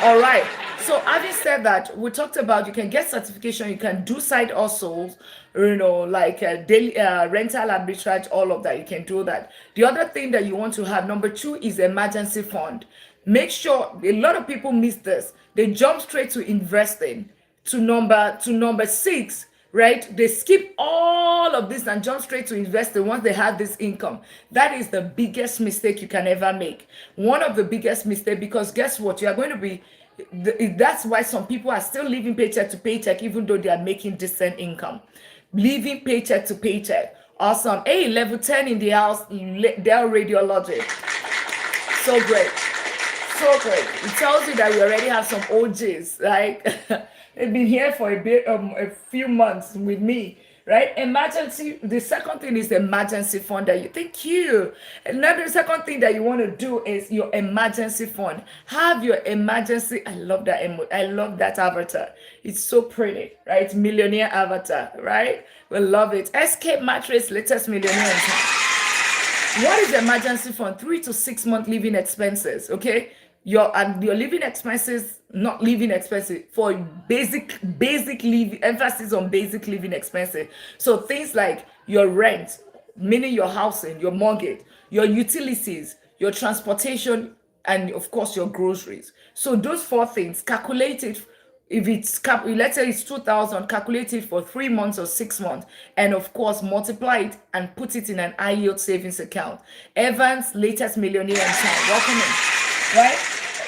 All right. So having said that, we talked about you can get certification, you can do side hustles, like daily rental arbitrage, all of that. You can do that. The other thing that you want to have, number two, is emergency fund. Make sure a lot of people miss this. They jump straight to investing to number six, right? They skip all of this and jump straight to investing once they have this income. That is the biggest mistake you can ever make. One of the biggest mistake, because guess what? You are going to be that's why some people are still living paycheck to paycheck even though they are making decent income. Living paycheck to paycheck. Awesome. Hey, level 10 in the house, Dell Radiology. So great. So great. It tells you that we already have some OGs, right? They've been here for a few months with me, right? Emergency. The second thing is the emergency fund that you think you. Another second thing that you want to do is your emergency fund. Have your emergency. I love that I love that avatar. It's so pretty, right? Millionaire avatar, right? We love it. Escape mattress, latest millionaire. What is emergency fund? 3 to 6 month living expenses. Okay, your living expenses, not living expenses, for basic living, emphasis on basic living expenses. So things like your rent, meaning your housing, your mortgage, your utilities, your transportation, and of course your groceries. So those four things, calculate it. If let's say it's 2,000, calculate it for 3 months or 6 months, and of course multiply it and put it in an high yield savings account. Evans, latest millionaire in town, welcome in, right?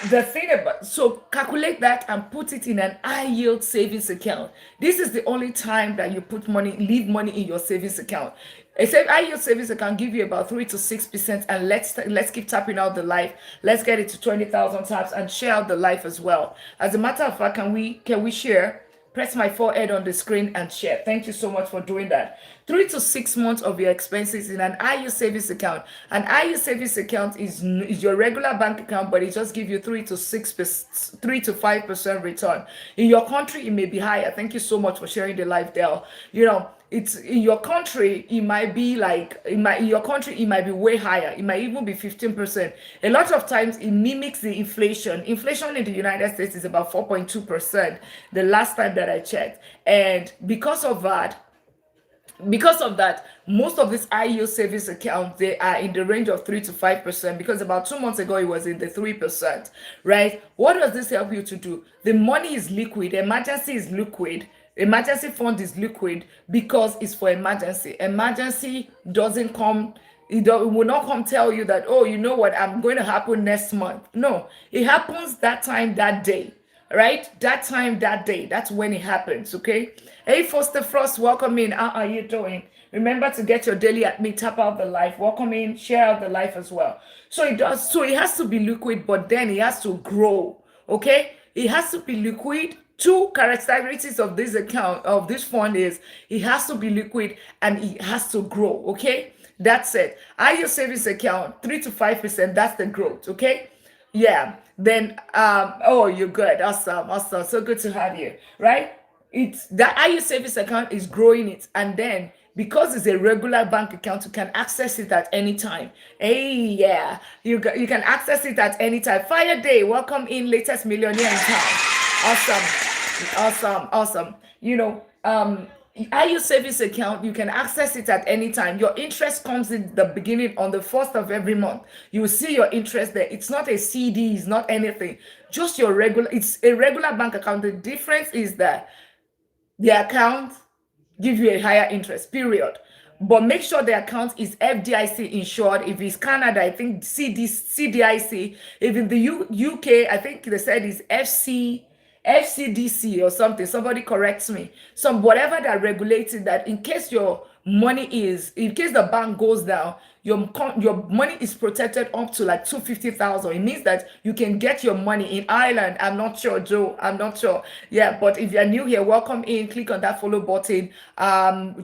The thing about, so calculate that and put it in an high yield savings account. This is the only time that you leave money in your savings account. A high yield savings account give you about 3 to 6%, and let's keep tapping out the life. Let's get it to 20,000 taps and share out the life as well. As a matter of fact, can we share? Press my forehead on the screen and share. Thank you so much for doing that. 3 to 6 months of your expenses in an IU savings account. An IU savings account is your regular bank account, but it just gives you 3 to 5% return. In your country, it may be higher. Thank you so much for sharing the life, Dell. It's in your country, it might be way higher. It might even be 15%. A lot of times it mimics the inflation. Inflation in the United States is about 4.2% the last time that I checked. And because of that, most of these IU savings accounts, they are in the range of 3 to 5%, because about 2 months ago it was in the 3%, right? What does this help you to do? The money is liquid. Emergency is liquid. Emergency fund is liquid because it's for emergency. Emergency doesn't come, it will not come tell you that, oh, you know what, I'm going to happen next month. No, it happens that time, that day, right? That time, that day. That's when it happens, okay? Hey, Foster Frost, welcome in. How are you doing? Remember to get your daily at me, tap out the life. Welcome in, share out the life as well. So it has to be liquid, but then it has to grow, okay? It has to be liquid. Two characteristics of this account, of this fund, is it has to be liquid and it has to grow, okay? That's it. Your savings account, 3 to 5%, that's the growth, okay? Yeah. Then, oh, you're good. Awesome. So good to have you, right? It's that your savings account is growing it, and then because it's a regular bank account, you can access it at any time. Hey, yeah, you can access it at any time. Fire Day, welcome in, latest millionaire in town. Awesome. IU savings account, you can access it at any time. Your interest comes in the beginning on the first of every month. You will see your interest there. It's not a CD, it's not anything. Just it's a regular bank account. The difference is that the account gives you a higher interest, period. But make sure the account is FDIC insured. If it's Canada, I think CDIC. If in the UK, I think they said it's FCDC or something. Somebody corrects me. Whatever that regulates it, that in case the bank goes down, your money is protected up to like 250,000. It means that you can get your money in Ireland. I'm not sure, Joe. I'm not sure. Yeah, but if you're new here, welcome in. Click on that follow button.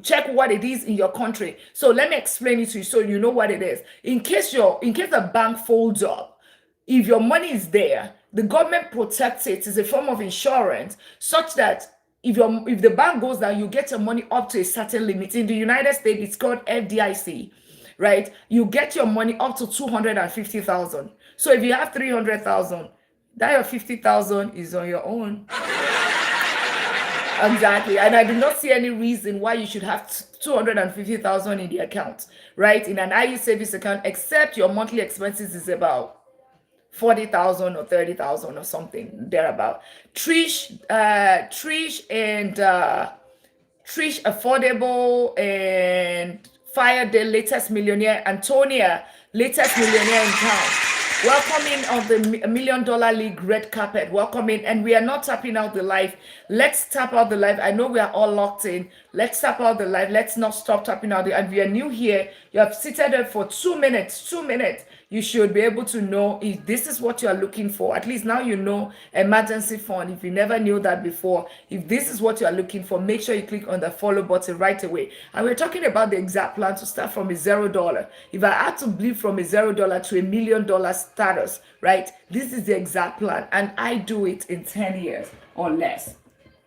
Check what it is in your country. So let me explain it to you so you know what it is. In case the bank folds up, if your money is there, the government protects it. It's a form of insurance, such that if the bank goes down, you get your money up to a certain limit. In the United States, it's called FDIC, right? You get your money up to 250,000. So if you have 300,000, That your 50,000 is on your own. Exactly. And I do not see any reason why you should have 250,000 in the account, right? In an IE savings account, except your monthly expenses is about 40,000 or 30,000 or something thereabout. Trish and Trish Affordable and Fire the latest millionaire, Antonia, latest millionaire in town. Welcome in on the Million Dollar League red carpet. Welcome in. And we are not tapping out the live. Let's tap out the live. I know we are all locked in. Let's tap out the live. Let's not stop tapping out the. And we are new here. You have seated there for 2 minutes. 2 minutes. You should be able to know if this is what you are looking for. At least now you know emergency fund. If you never knew that before, if this is what you are looking for, make sure you click on the follow button right away. And we're talking about the exact plan to start from a $0. If I had to bleed from a $0 to $1 million status, right? This is the exact plan, and I do it in 10 years or less,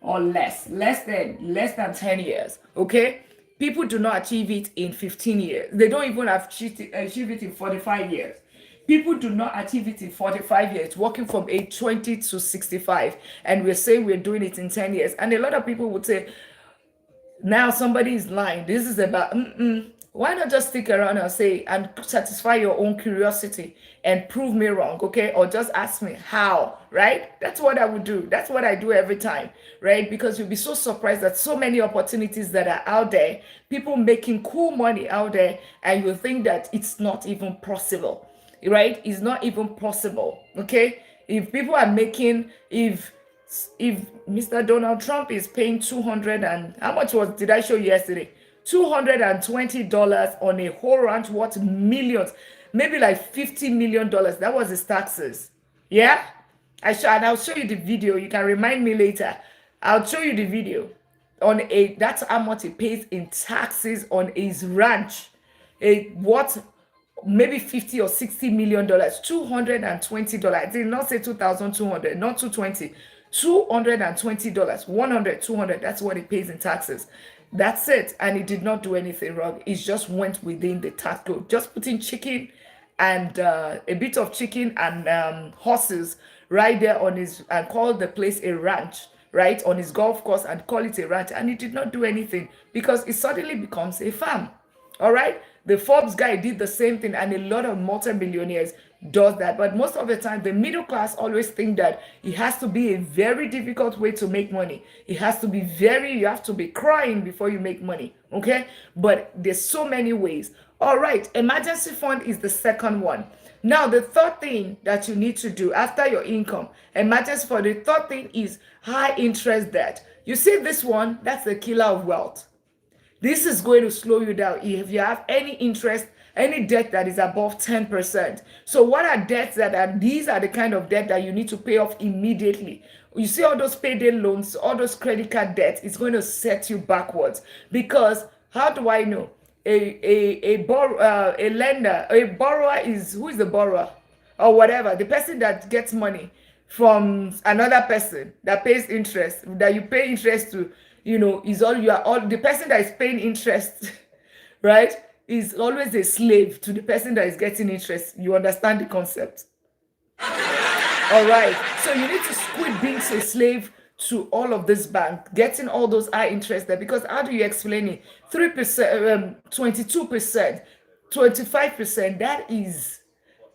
less than 10 years. Okay. People do not achieve it in 15 years. They don't even achieve it in 45 years. People do not achieve it in 45 years, working from age 20 to 65. And we're saying we're doing it in 10 years. And a lot of people would say, now somebody is lying. This is about, why not just stick around and say, and satisfy your own curiosity and prove me wrong, okay? Or just ask me how, right? That's what I would do. That's what I do every time, right? Because you'll be so surprised that so many opportunities that are out there, people making cool money out there, and you think that it's not even possible, right? It's not even possible, okay? If people are making, if Mr. Donald Trump is paying 200 and how much did I show you yesterday? $220 on a whole ranch worth millions, maybe like $50 million. That was his taxes. Yeah, and I'll show you the video. You can remind me later. I'll show you the video that's how much he pays in taxes on his ranch. What maybe 50 or 60 million dollars, $220. I did not say 2,200, not 220, $220, 100, 200. That's what he pays in taxes. That's it. And he did not do anything wrong. It just went within the tax code. Just putting chicken and a bit of chicken and horses right there on his, and called the place a ranch, right, on his golf course, and call it a ranch. And he did not do anything because it suddenly becomes a farm. All right. The Forbes guy did the same thing, and a lot of multi-millionaires does that. But most of the time, the middle class always think that it has to be a very difficult way to make money. It has to be you have to be crying before you make money. Okay. But there's so many ways. All right. Emergency fund is the second one. Now, the third thing that you need to do after your income, emergency fund, the third thing is high interest debt. You see this one, that's the killer of wealth. This is going to slow you down if you have any interest, any debt that is above 10%. So what are debts that are, these are the kind of debt that you need to pay off immediately. You see all those payday loans, all those credit card debts, it's going to set you backwards. Because how do I know? A lender, a borrower is, who is the borrower? Or whatever, the person that gets money from another person that pays interest, that you pay interest to, is all the person that is paying interest, right, is always a slave to the person that is getting interest. You understand the concept? All right. So you need to quit being a slave to all of this bank, getting all those high interest there. Because how do you explain it? 3%, 22%, 25%, that is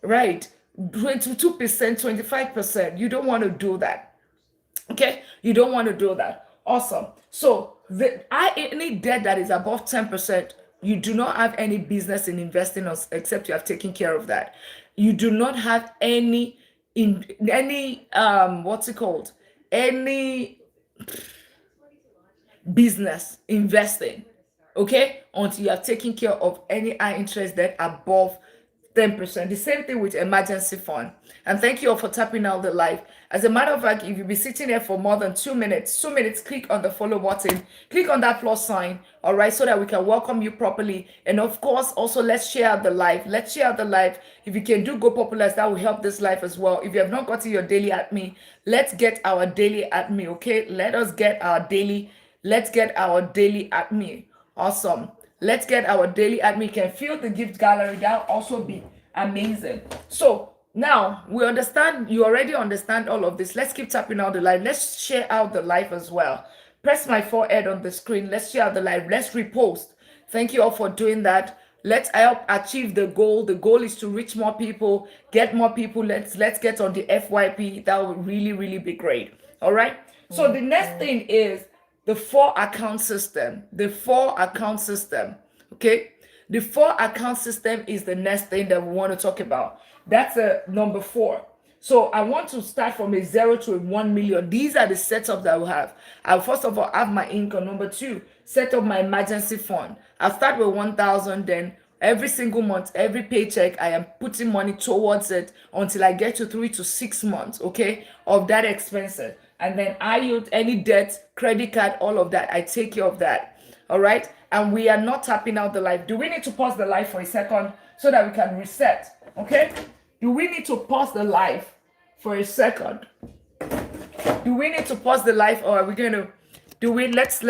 right. 22%, 25%. You don't want to do that. Okay? You don't want to do that. Awesome. So any debt that is above 10%, you do not have any business in investing except you have taken care of that. You do not have any what's it called? Any business investing, okay? Until you have taken care of any high interest debt above 10%. The same thing with emergency fund. And thank you all for tapping out the live. As a matter of fact, if you'll be sitting there for more than 2 minutes, click on the follow button, click on that plus sign, all right, so that we can welcome you properly. And of course, also let's share out the live. Let's share out the live. If you can do Go Populars, that will help this live as well. If you have not gotten your daily at me, let's get our daily at me, okay? Let's get our daily at me. Awesome. Let's get our daily at me. You can feel the gift gallery. That'll also be amazing. So Now we understand, you already understand all of this. Let's keep tapping out the live. Let's share out the live as well. Press my forehead on the screen. Let's share out the live. Let's repost. Thank you all for doing that. Let's help achieve the goal. The goal is to reach more people, get more people. Let's get on the FYP. That would really, really be great. All right. So the next thing is the 4 account system. The 4 account system. Okay. The 4 account system is the next thing that we want to talk about. That's number 4. So I want to start from a 0 to a 1 million. These are the setups that we have. I'll first of all have my income. Number 2, set up my emergency fund. I'll start with 1,000. Then every single month, every paycheck, I am putting money towards it until I get to 3 to 6 months, okay, of that expenses. And then I use any debt, credit card, all of that. I take care of that. All right. And we are not tapping out the live. Do we need to pause the live for a second so that we can reset? Okay. Do we need to pause the live for a second? Do we need to pause the live, or are we going to do we let's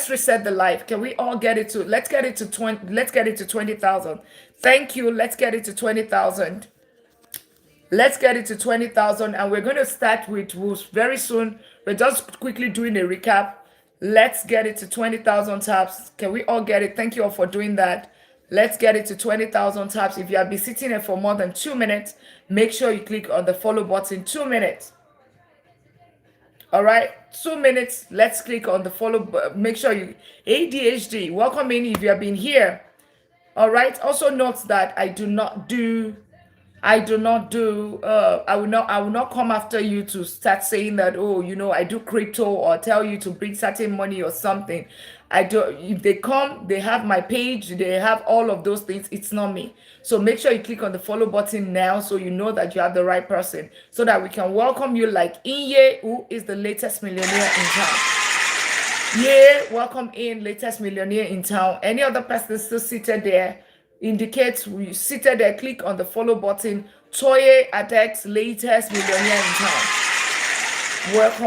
reset the live? Can we all get it to, let's get it to 20, let's get it to 20,000. Thank you. Let's get it to 20,000. Let's get it to 20,000, and we're going to start with very soon. We're just quickly doing a recap. Let's get it to 20,000 taps. Can we all get it? Thank you all for doing that. Let's get it to 20,000 taps. If you have been sitting there for more than 2 minutes, make sure you click on the follow button. 2 minutes. All right, 2 minutes. Let's click on the follow. Make sure you, ADHD, welcome in if you have been here. All right. Also note that I do not do I will not come after you to start saying that, oh, I do crypto, or tell you to bring certain money or something. I do. If they come, they have my page, they have all of those things. It's not me. So make sure you click on the follow button now, so you know that you have the right person, so that we can welcome you, like Inye, who is the latest millionaire in town. Yeah, welcome in, latest millionaire in town. Any other person still seated there, indicates we seated there. Click on the follow button. Toye Adex, latest millionaire in town.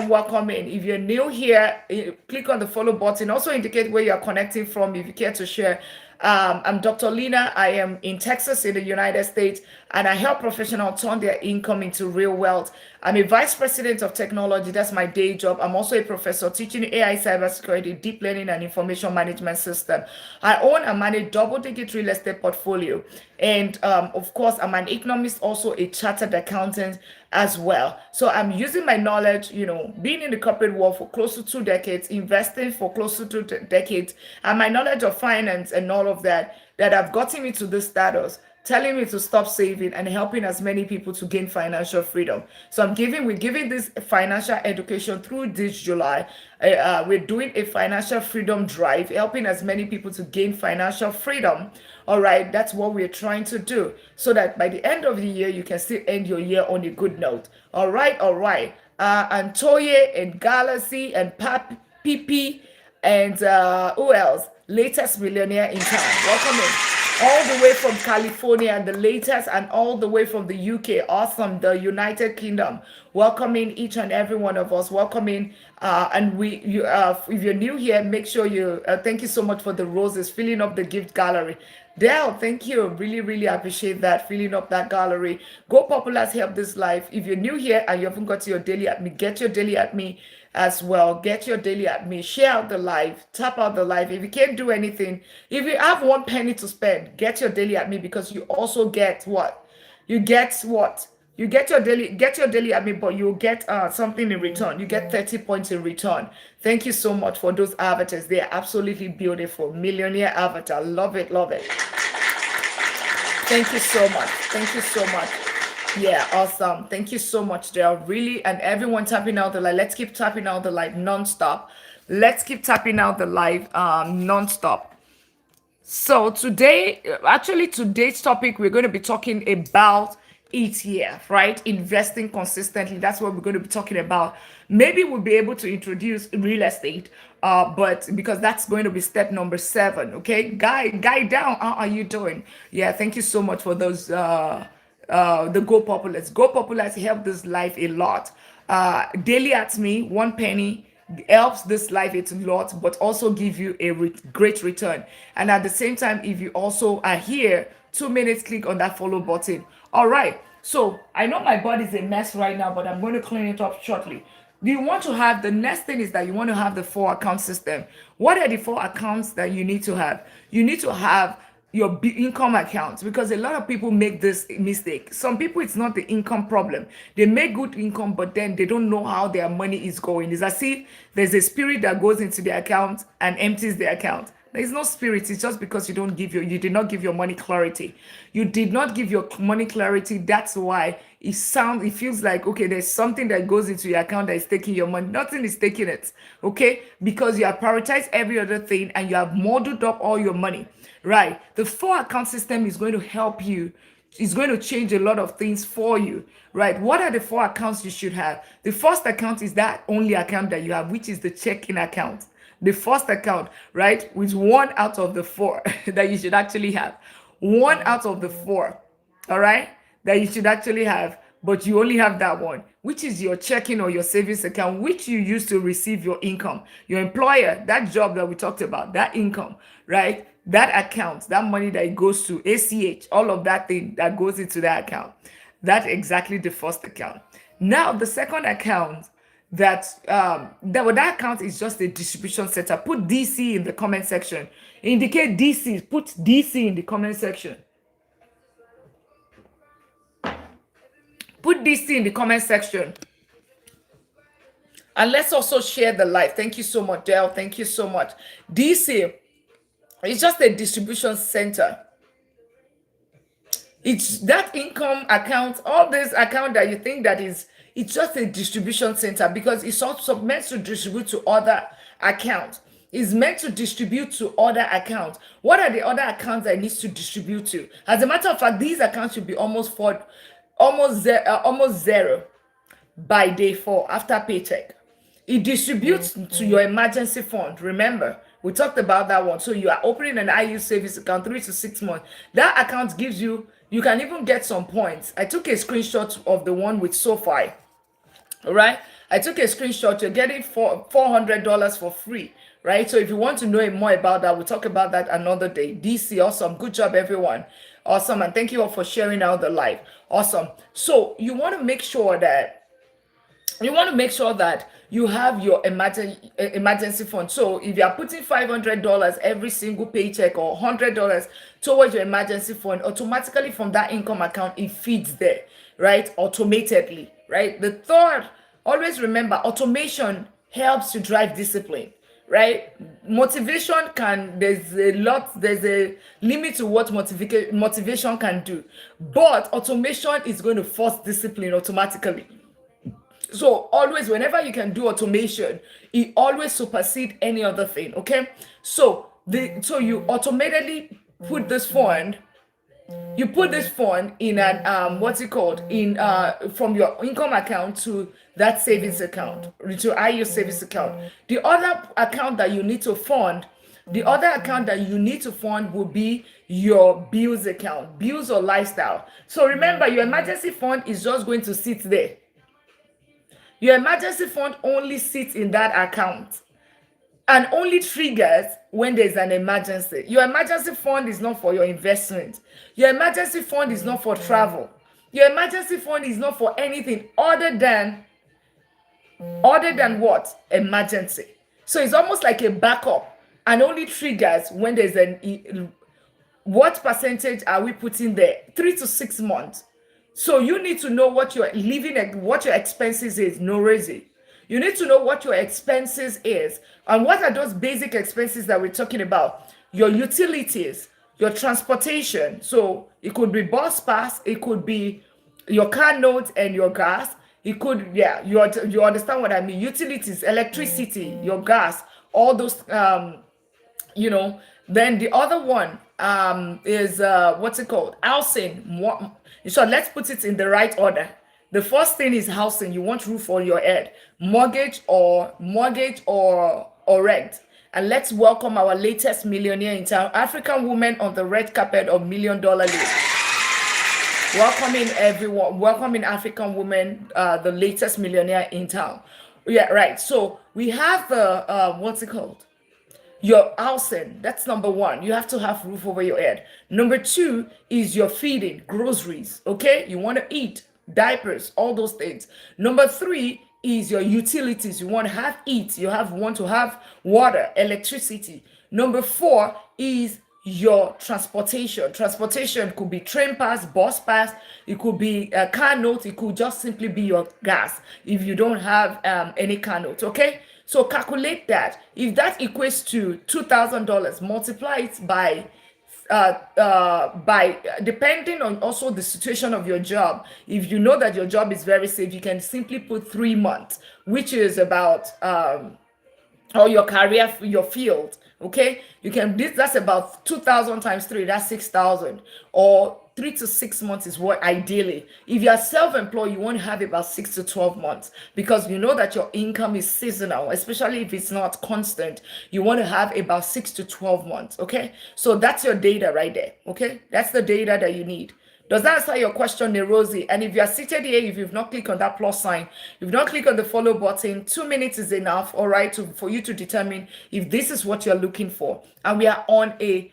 Welcome in. If you're new here, click on the follow button. Also indicate where you're connecting from if you care to share. I'm Dr. Lina. I am in Texas, in the United States, and I help professionals turn their income into real wealth. I'm a vice president of technology. That's my day job. I'm also a professor teaching AI, cybersecurity, deep learning, and information management system. I own and manage double-digit real estate portfolio. And of course, I'm an economist, also a chartered accountant as well. So I'm using my knowledge, being in the corporate world for close to 2 decades, investing for close to 2 decades, and my knowledge of finance and all of that have gotten me to this status, telling me to stop saving and helping as many people to gain financial freedom. So we're giving this financial education through this July. We're doing a financial freedom drive, helping as many people to gain financial freedom. All right, that's what we're trying to do, so that by the end of the year, you can still end your year on a good note. All right. And Toye and Galaxy and PP and who else? Latest millionaire in town. Welcome in. All the way from California, the latest, and all the way from the UK. Awesome. The United Kingdom. Welcome in, each and every one of us. Welcome in. And if you're new here, make sure you, thank you so much for the roses, filling up the gift gallery. Dale, thank you. Really, really appreciate that, filling up that gallery. Go Populars, help this life. If you're new here and you haven't got your daily at me, get your daily at me as well. Get your daily at me. Share out the live. Tap out the live. If you can't do anything, if you have 1 penny to spend, get your daily at me, because you also get what? You get what? You get your daily at me, but you'll get something in return. You get 30 points in return. Thank you so much for those avatars. They are absolutely beautiful. Millionaire avatar. Love it. Thank you so much. Yeah, awesome. Thank you so much, Dale. Really, and everyone tapping out the live. Let's keep tapping out the live non-stop. Non-stop. So today's topic, we're going to be talking about ETF, right? Investing consistently. That's what we're going to be talking about. Maybe we'll be able to introduce real estate, but because that's going to be step number 7. Okay, guy down. How are you doing? Yeah, thank you so much for those. The Go Populars. Go Populars help this life a lot. Daily at me, 1 penny helps this life a lot, but also give you a great return. And at the same time, if you also are here, 2 minutes, click on that follow button. All right. So I know my body's a mess right now, but I'm going to clean it up shortly. Do you want to have the next thing is that you want to have the four account system? What are the four accounts that you need to have? You need to have your income accounts, because a lot of people make this mistake. Some people, it's not the income problem. They make good income, but then they don't know how their money is going. It's as if there's a spirit that goes into the account and empties the account. There is no spirit. It's just because you did not give your money clarity. You did not give your money clarity. That's why it feels like, okay, there's something that goes into your account that is taking your money. Nothing is taking it, okay? Because you have prioritized every other thing and you have modeled up all your money, right? The four account system is going to help you. It's going to change a lot of things for you, right? What are the four accounts you should have? The first account is that only account that you have, which is the checking account. The first account, right, with one out of the four that you should actually have. One out of the four, all right, that you should actually have, but you only have that one, which is your checking or your savings account, which you use to receive your income. Your employer, that job that we talked about, that income, right? That account, that money that it goes to, ACH, all of that thing that goes into that account. That's exactly the first account. Now, the second account that account is just a distribution center. Put DC in the comment section. Indicate DC. Put DC in the comment section. Put DC in the comment section. And let's also share the live. Thank you so much, Dell. Thank you so much. DC is just a distribution center. It's that income account, all this account that you think that is, it's just a distribution center, because it's also meant to distribute to other accounts. It's meant to distribute to other accounts. What are the other accounts that it needs to distribute to? As a matter of fact, these accounts should be almost zero by day 4 after paycheck. It distributes to your emergency fund. Remember, we talked about that one. So you are opening an IU savings account 3 to 6 months. That account gives you can even get some points. I took a screenshot of the one with SoFi. All right. I took a screenshot. You're getting $400 for free, right? So if you want to know more about that, we'll talk about that another day. DC, awesome. Good job, everyone. Awesome. And thank you all for sharing out the live. Awesome. So you want to make sure that you have your emergency fund. So if you are putting $500 every single paycheck or $100 towards your emergency fund, automatically from that income account, it feeds there, right? Automatedly, right? The third, always remember, automation helps to drive discipline, right? Motivation there's a limit to what motivation can do, but automation is going to force discipline automatically. So always, whenever you can do automation, it always supersedes any other thing. Okay. So you automatically put this fund. You put this fund in an what's it called, in from your income account to that savings account, to IU savings account. The other account that you need to fund, will be your bills account, bills or lifestyle. So remember, your emergency fund is just going to sit there. Your emergency fund only sits in that account and only triggers when there's an emergency. Your emergency fund is not for your investment. Your emergency fund is not for travel. Your emergency fund is not for anything other than what? Emergency. So it's almost like a backup and only triggers when there's what percentage are we putting there? 3 to 6 months. So you need to know what your expenses is, no raising. You need to know what your expenses is. And what are those basic expenses that we're talking about? Your utilities, your transportation. So it could be bus pass, it could be your car note and your gas. It could, you understand what I mean. Utilities, electricity, your gas, all those, Then the other one is, what's it called? Housing. So let's put it in the right order. The first thing is housing. You want roof on your head, mortgage or rent. And let's welcome our latest millionaire in town, African woman on the red carpet of $1 Million League. Welcoming everyone, welcoming African woman, the latest millionaire in town. Yeah, right. So we have the what's it called? your housing. That's number one. You have to have roof over your head. Number two is your feeding, groceries. Okay, you want to eat, diapers, all those things. Number three is your utilities. You want to have heat. You have want to have water, electricity. Number four is your transportation. Transportation could be train pass, bus pass, it could be a car note, it could just simply be your gas if you don't have any car note. Okay, so calculate that. If that equates to $2,000, multiply it by depending on also the situation of your job. If you know that your job is very safe, you can simply put 3 months, which is about or your career, your field. Okay, you can this that's about 2,000 times 3, that's 6,000, or 3 to 6 months is what ideally. If you are self-employed, you want to have about 6 to 12 months, because you know that your income is seasonal, especially if it's not constant. You want to have about 6 to 12 months. Okay, so that's your data right there. Okay, that's the data that you need. Does that answer your question, Nerosi? And if you are seated here, if you've not clicked on that plus sign, you've not clicked on the follow button, 2 minutes is enough, all right, for you to determine if this is what you're looking for. And we are on a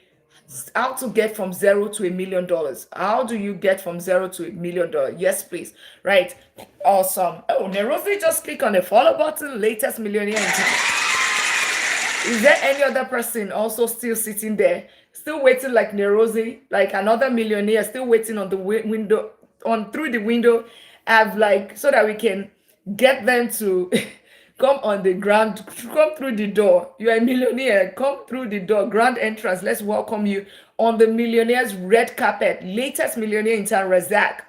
how to get from zero to $1 million. How do you get from zero to $1 million? Yes, please. Right. Awesome. Oh, Nerosi just click on the follow button, latest millionaire in town. Is there any other person also still sitting there, still waiting like Nerosi, like another millionaire, still waiting on the window, on through the window, have like so that we can get them to come on the ground, come through the door. You are a millionaire, come through the door, grand entrance. Let's welcome you on the millionaire's red carpet. Latest millionaire in town, Razak.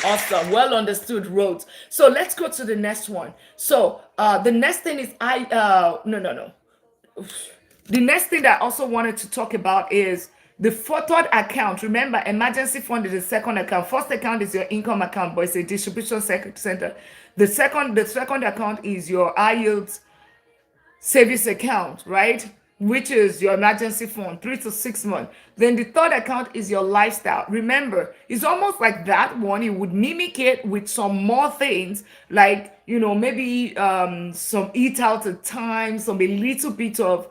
Awesome, well understood, Rhodes. So let's go to the next one. So the next thing is no. The next thing that I also wanted to talk about is the third account. Remember, emergency fund is the second account. First account is your income account, but it's a distribution center. The second account is your high yields savings account, right? Which is your emergency fund, 3 to 6 months. Then the third account is your lifestyle. Remember, it's almost like that one. You would mimic it with some more things, like maybe some eat out at times, some a little bit of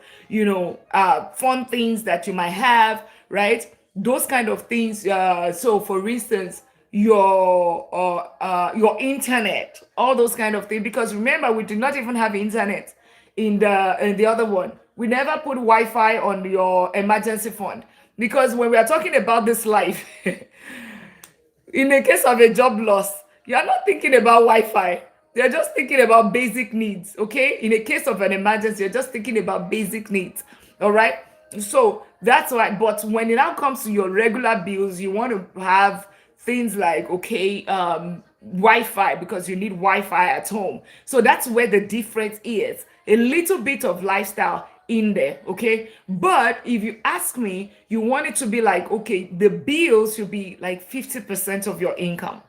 fun things that you might have, right? Those kind of things. So, for instance, your internet, all those kind of things. Because remember, we do not even have internet in the other one. We never put Wi-Fi on your emergency fund, because when we are talking about this life, in the case of a job loss, you are not thinking about Wi-Fi. You're just thinking about basic needs. Okay, in the case of an emergency, you're just thinking about basic needs. All right, so that's why. But when it now comes to your regular bills, you want to have things like Wi-Fi, because you need Wi-Fi at home. So that's where the difference is. A little bit of lifestyle in there, okay? But if you ask me, you want it to be like, okay, the bills should be like 50% of your income.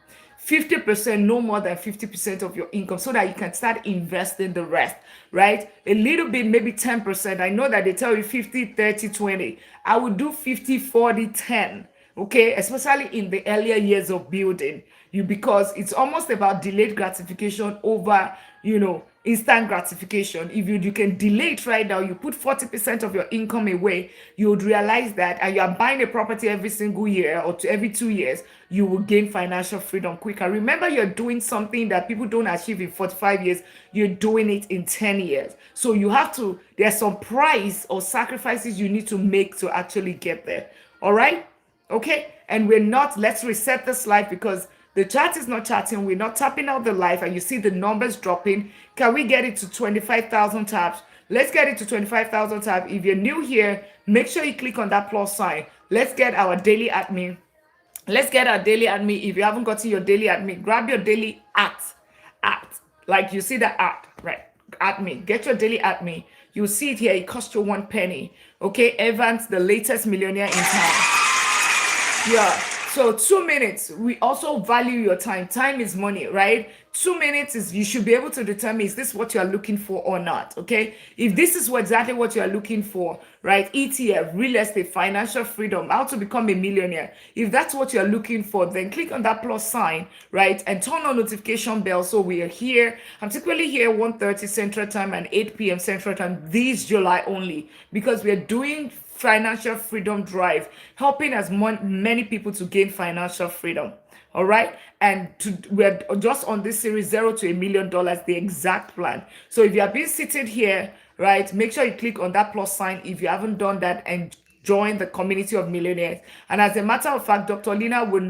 50%, no more than 50% of your income, so that you can start investing the rest, right? A little bit, maybe 10%. I know that they tell you 50, 30, 20. I would do 50, 40, 10. Okay, especially in the earlier years of building you, because it's almost about delayed gratification over instant gratification. If you can delay it right now, you put 40% of your income away, you would realize that, and you are buying a property every single year or every 2 years, you will gain financial freedom quicker. Remember, you're doing something that people don't achieve in 45 years, you're doing it in 10 years. So you have to, there's some price or sacrifices you need to make to actually get there. All right. Okay, and let's reset this live, because the chat is not chatting. We're not tapping out the live, and you see the numbers dropping. Can we get it to 25,000 taps? Let's get it to 25,000 taps. If you're new here, make sure you click on that plus sign. Let's get our daily admin. Let's get our daily admin. If you haven't gotten your daily admin, grab your daily at. Like you see the at, right? Admin. Get your daily admin. You'll see it here. It costs you 1 penny. Okay, Evans, the latest millionaire in town. Yeah, So 2 minutes, we also value your time. Time is money, right? 2 minutes is you should be able to determine is this what you are looking for or not. Okay. If this is exactly what you are looking for, right? ETF, real estate, financial freedom, how to become a millionaire. If that's what you're looking for, then click on that plus sign, right? And turn on notification bell. So we are here. I'm typically here 1:30 Central Time and 8 p.m. Central Time this July only because we're doing financial freedom drive, helping as many people to gain financial freedom. All right. And we're just on this series, $0 to $1 million, the exact plan. So if you have been seated here, right, make sure you click on that plus sign if you haven't done that and join the community of millionaires. And as a matter of fact, Dr. Lina I will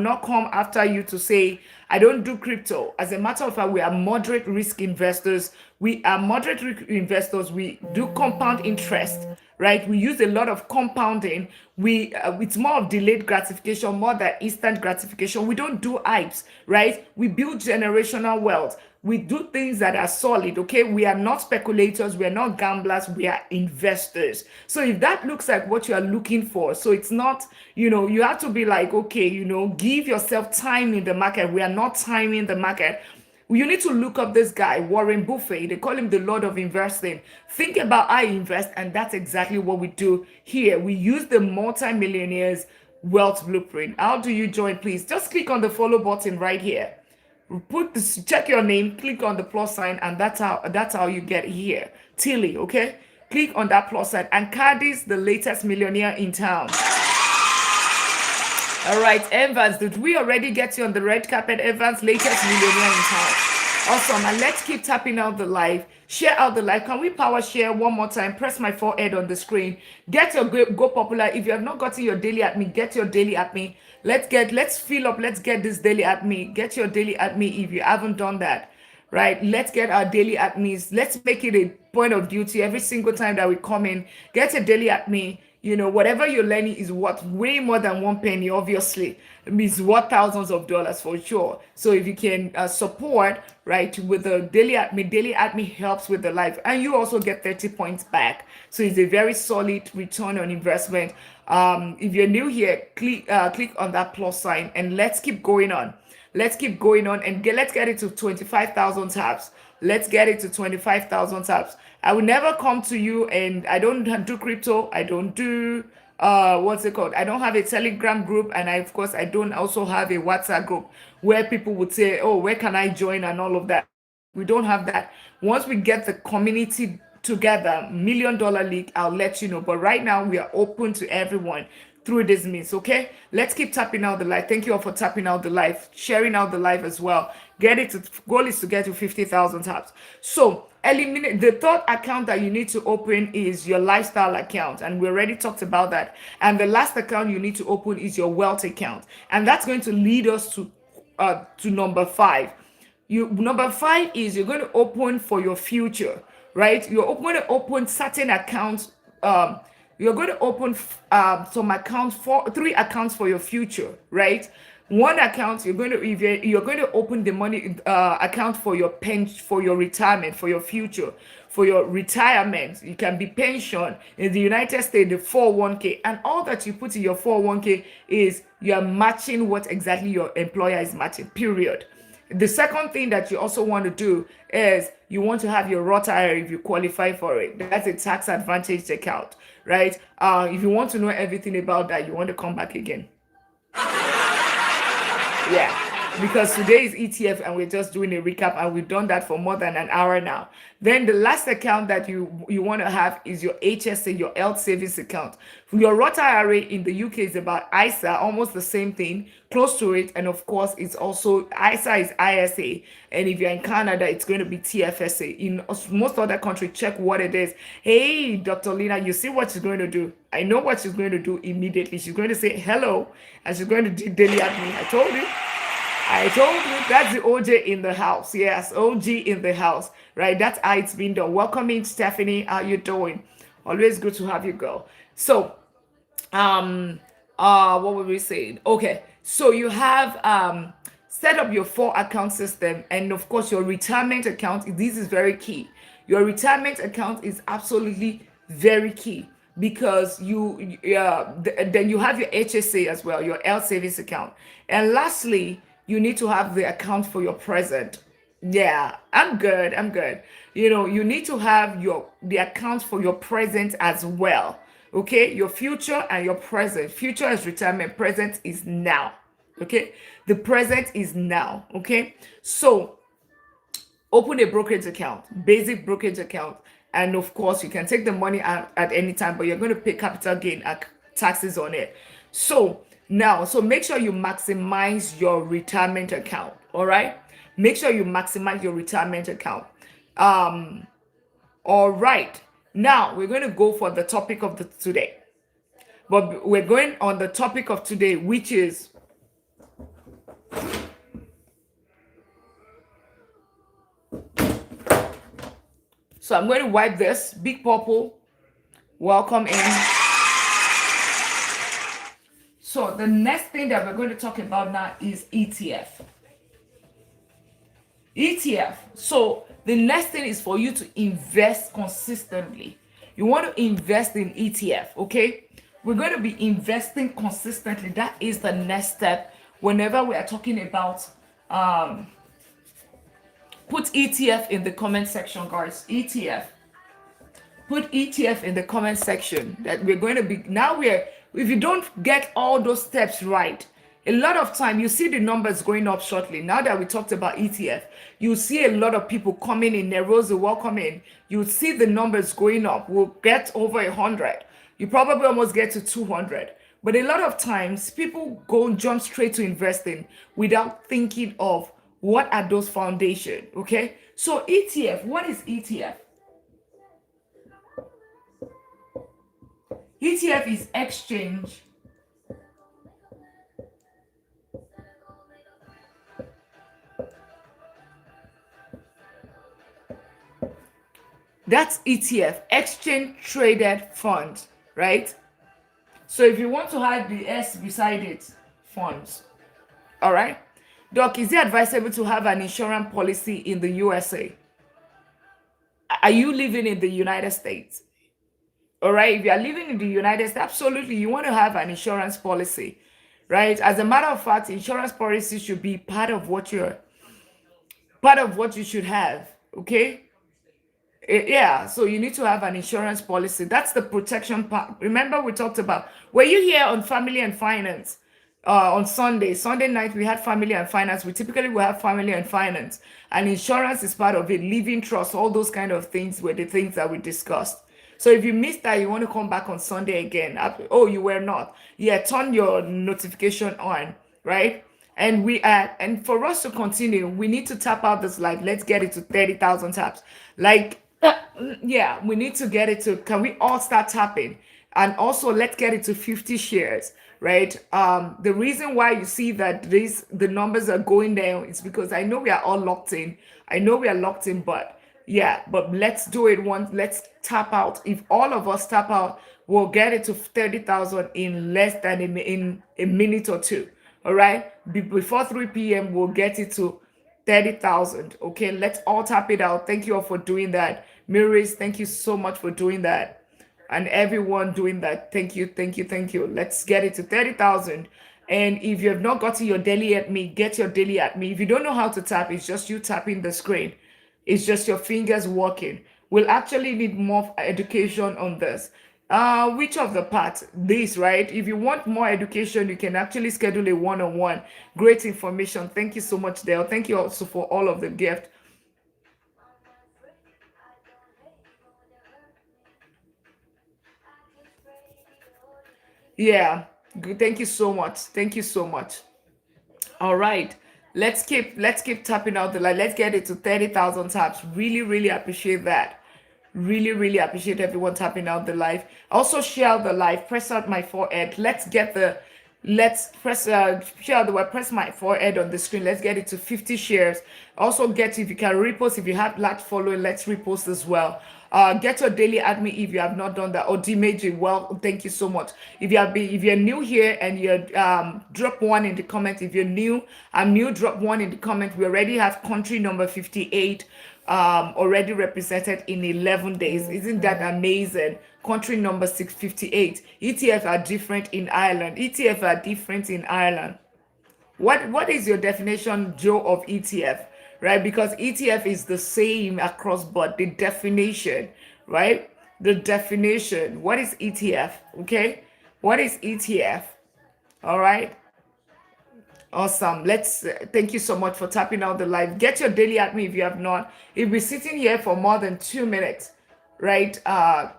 not come after you to say, I don't do crypto. As a matter of fact, we are moderate risk investors. We are moderate risk investors. We do compound interest, right? We use a lot of compounding. It's more of delayed gratification, more than instant gratification. We don't do hypes, right? We build generational wealth. We do things that are solid, okay? We are not speculators, we are not gamblers, we are investors. So if that looks like what you are looking for, so it's not, you have to be like, okay, give yourself time in the market. We are not timing the market. You need to look up this guy, Warren Buffett. They call him the Lord of Investing. Think about I invest, and that's exactly what we do here. We use the multi-millionaires wealth blueprint. How do you join? Please just click on the follow button right here. Put this, check your name, click on the plus sign, and that's how you get here. Tilly, okay? Click on that plus sign. And Cardi's the latest millionaire in town. All right, Evans, did we already get you on the red carpet? Evans, latest millionaire in town. Awesome. And let's keep tapping out the live. Share out the live. Can we power share one more time? Press my forehead on the screen. Get your go popular. If you have not gotten your daily at me, get your daily at me. Let's fill up. Let's get this daily at me. Get your daily at me if you haven't done that. Right? Let's get our daily at me's. Let's make it a point of duty every single time that we come in. Get a daily at me. Whatever you're learning is worth way more than 1 penny, obviously. It means worth thousands of dollars for sure. So if you can support, right, with the daily at me helps with the life. And you also get 30 points back. So it's a very solid return on investment. If you're new here, click on that plus sign and let's keep going on. Let's keep going on and let's get it to 25,000 taps. Let's get it to 25,000 taps. I will never come to you and I don't do crypto. I don't do, what's it called? I don't have a Telegram group. And of course, I don't also have a WhatsApp group where people would say, oh, where can I join and all of that. We don't have that. Once we get the community together, $1 million league, I'll let you know. But right now, we are open to everyone through this means. Okay, let's keep tapping out the live. Thank you all for tapping out the live, sharing out the live as well. Goal is to get to 50,000 taps. So eliminate the third account that you need to open is your lifestyle account, and we already talked about that. And the last account you need to open is your wealth account, and that's going to lead us to number 5. Number 5 is you're going to open for your future, right? You're going to open certain accounts. You're going to open some accounts for 3 accounts for your future, right? One account you're going to open the money account for your for your retirement, for your future, for your retirement. You can be pension in the United States, the 401k, and all that you put in your 401k is you're matching what exactly your employer is matching. Period. The second thing that you also want to do is you want to have your Roth IRA if you qualify for it. That's a tax advantage account, right? If you want to know everything about that, you want to come back again. Yeah, because today is ETF and we're just doing a recap and we've done that for more than an hour now. Then the last account that you want to have is your HSA, your health savings account. Your Roth IRA in the UK is about ISA, almost the same thing, close to it. And of course, it's also ISA is ISA. And if you're in Canada, it's going to be TFSA. In most other countries, check what it is. Hey, Dr. Lina, you see what she's going to do. I know what she's going to do immediately. She's going to say hello, and she's going to do daily at me. I told you. That's the OJ in the house. Yes, OG in the house, right? That's how it's been done. Welcome in, Stephanie. How you doing? Always good to have you, girl. So, what were we saying? Okay, so you have set up your 4 account system, and of course your retirement account. This is very key. Your retirement account is absolutely very key. because then you have your HSA as well, your health savings account. And lastly, you need to have the account for your present. Yeah, I'm good. I'm good. You need to have the account for your present as well. Okay, your future and your present. Future is retirement, present is now. Okay, the present is now. Okay, so open a brokerage account, basic brokerage account, and of course you can take the money out at any time, but you're going to pay capital gain taxes on it. So make sure you maximize your retirement account. All right, make sure you maximize your retirement account. um all right, now we're going to go for the topic of the today, but we're going on the topic of today, which is, so I'm going to wipe this. Big Purple, welcome in. So the next thing that we're going to talk about now is ETF. ETF. So the next thing is for you to invest consistently. You want to invest in ETF, okay? We're going to be investing consistently. That is the next step. Whenever we are talking about, put ETF in the comment section, guys. ETF. Put ETF in the comment section. That we're going to be now. If you don't get all those steps right, a lot of time you see the numbers going up shortly. Now that we talked about ETF, you see a lot of people coming in. Nerosa, welcome in. You see the numbers going up. We'll get over 100. You probably almost get to 200. But a lot of times people go and jump straight to investing without thinking of what are those foundation. Okay, so ETF. What is ETF? ETF is exchange that's ETF, exchange traded fund, right? So if you want to add the S beside it, funds. All right. Doc, is it advisable to have an insurance policy in the USA? Are you living in the United States? All right, if you are living in the United States, absolutely, you want to have an insurance policy, right? As a matter of fact, insurance policy should be part of what you should have. Okay, yeah. So you need to have an insurance policy. That's the protection part. Remember, we talked about. Were you here on family and finance? On Sunday night, we had family and finance. We typically will have family and finance, and insurance is part of it. Living trust, all those kind of things were the things that we discussed. So if you missed that, you want to come back on Sunday again. Oh, you were not. Yeah, turn your notification on, right? And for us to continue, we need to tap out this live. Let's get it to 30,000 taps. Like, yeah, we need to get it to. Can we all start tapping? And also, let's get it to 50 shares, right? The reason why you see that the numbers are going down is because I know we are all locked in. I know we are locked in, but yeah, but let's do it once. Let's tap out. If all of us tap out, we'll get it to 30,000 in less than in a minute or two. All right. Before 3 p.m., we'll get it to 30,000. Okay. Let's all tap it out. Thank you all for doing that. Miris, thank you so much for doing that. And everyone doing that. Thank you. Thank you. Thank you. Let's get it to 30,000. And if you have not gotten your daily at me, get your daily at me. If you don't know how to tap, it's just you tapping the screen. It's just your fingers working. We'll actually need more education on this. Which of the parts? This, right? If you want more education, you can actually schedule a one-on-one. Great information. Thank you so much, Dale. Thank you also for all of the gift. Yeah. Good. Thank you so much. Thank you so much. All right. Let's keep tapping out the light. Let's get it to 30,000 taps. Really, really appreciate that. Really, really appreciate everyone tapping out the live. Also share the live. Press out my forehead. Let's press share the word. Press my forehead on the screen. Let's get it to 50 shares. Also get, if you can repost, if you have large following, let's repost as well. Get your daily admin if you have not done that. Or Dimeji, well, thank you so much. If you're new here and you're drop one in the comment. If you're new, I'm new, drop one in the comment. We already have country number 58 already represented in 11 days. Isn't that amazing? country number 658. ETF are different in Ireland. ETF are different in Ireland. What is your definition, Joe, of ETF? Right? Because ETF is the same across board. The definition, right? The definition. What is ETF? Okay? What is ETF? All right. Awesome. Let's thank you so much for tapping out the live. Get your daily at me if you have not. If we're sitting here for more than 2 minutes, right?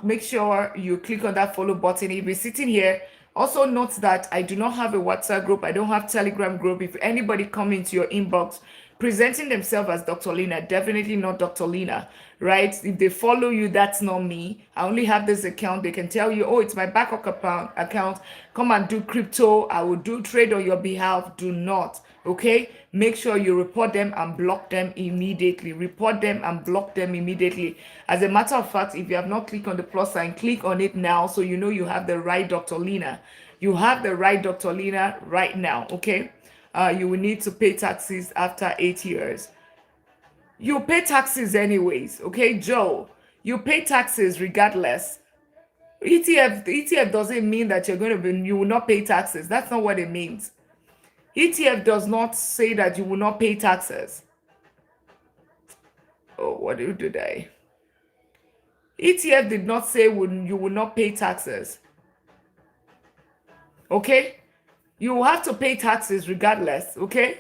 Make sure you click on that follow button. If you're sitting here, also note that I do not have a WhatsApp group. I don't have Telegram group. If anybody come into your inbox presenting themselves as Dr. Lina, definitely not Dr. Lina, right? If they follow you, that's not me. I only have this account. They can tell you, oh, it's my backup account. Come and do crypto. I will do trade on your behalf. Do not. Okay, make sure you report them and block them immediately. Report them and block them immediately. As a matter of fact, if you have not clicked on the plus sign, click on it now so you know you have the right Dr. Lina. You have the right Dr. Lina right now. Okay, you will need to pay taxes after 8 years. You pay taxes anyways. Okay, Joe, you pay taxes regardless. ETF doesn't mean that you will not pay taxes. That's not what it means. ETF does not say that you will not pay taxes. Oh, what did I? ETF did not say you will not pay taxes. Okay? You will have to pay taxes regardless. Okay?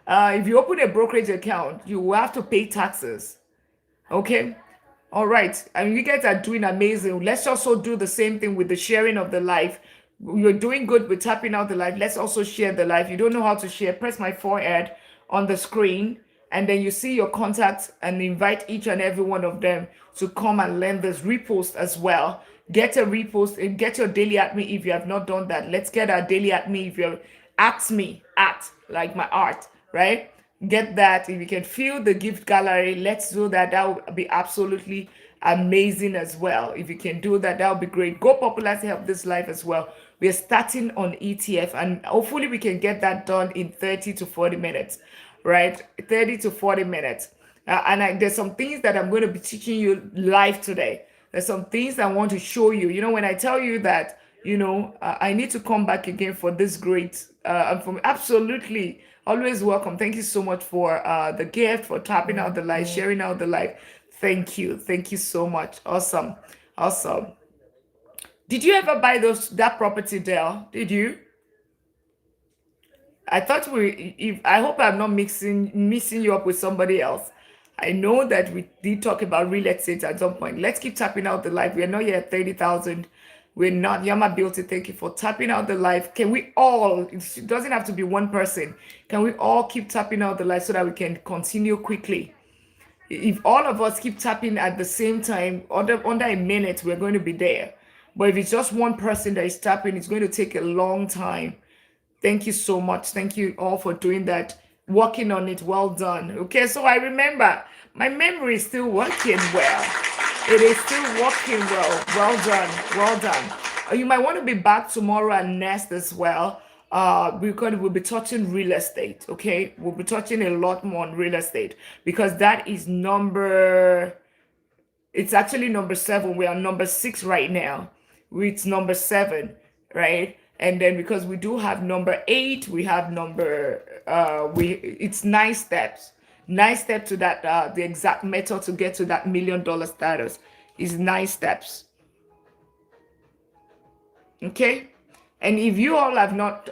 If you open a brokerage account, you will have to pay taxes. Okay? All right. And you guys are doing amazing. Let's also do the same thing with the sharing of the live. You're doing good with tapping out the live. Let's also share the live. You don't know how to share, press my forehead on the screen, and then you see your contacts and invite each and every one of them to come and learn this. Repost as well. Get a repost and get your daily at me if you have not done that. Let's get our daily at me if you're at me, at like my art, right? Get that. If you can feel the gift gallery, let's do that. That would be absolutely amazing as well. If you can do that, that would be great. Go Popularity help this life as well. We're starting on ETF and hopefully we can get that done in 30 to 40 minutes, right? 30 to 40 minutes. There's some things that I'm going to be teaching you live today. There's some things I want to show you. You know, when I tell you that, I need to come back again for this great, from absolutely always welcome. Thank you so much for the gift, for tapping out the live, sharing out the live. Thank you. Thank you so much. Awesome. Awesome. Did you ever buy that property, Dale? Did you? I thought I hope I'm not mixing you up with somebody else. I know that we did talk about real estate at some point. Let's keep tapping out the live. We're not yet at 30,000. We're not. Yama Beauty, thank you for tapping out the live. Can we all, it doesn't have to be one person. Can we all keep tapping out the live so that we can continue quickly? If all of us keep tapping at the same time, under a minute, we're going to be there. But if it's just one person that is tapping, it's going to take a long time. Thank you so much. Thank you all for doing that, working on it. Well done. Okay, so I remember my memory is still working well. It is still working well. Well done. Well done. You might want to be back tomorrow and next as well. Because we'll be touching real estate. Okay, we'll be touching a lot more on real estate because that is it's actually number 7. We are number 6 right now. It's number 7, right? And then because we do have number 8, we have it's 9 steps. 9 steps to that, the exact method to get to that $1 million status is 9 steps. Okay. And if you all have not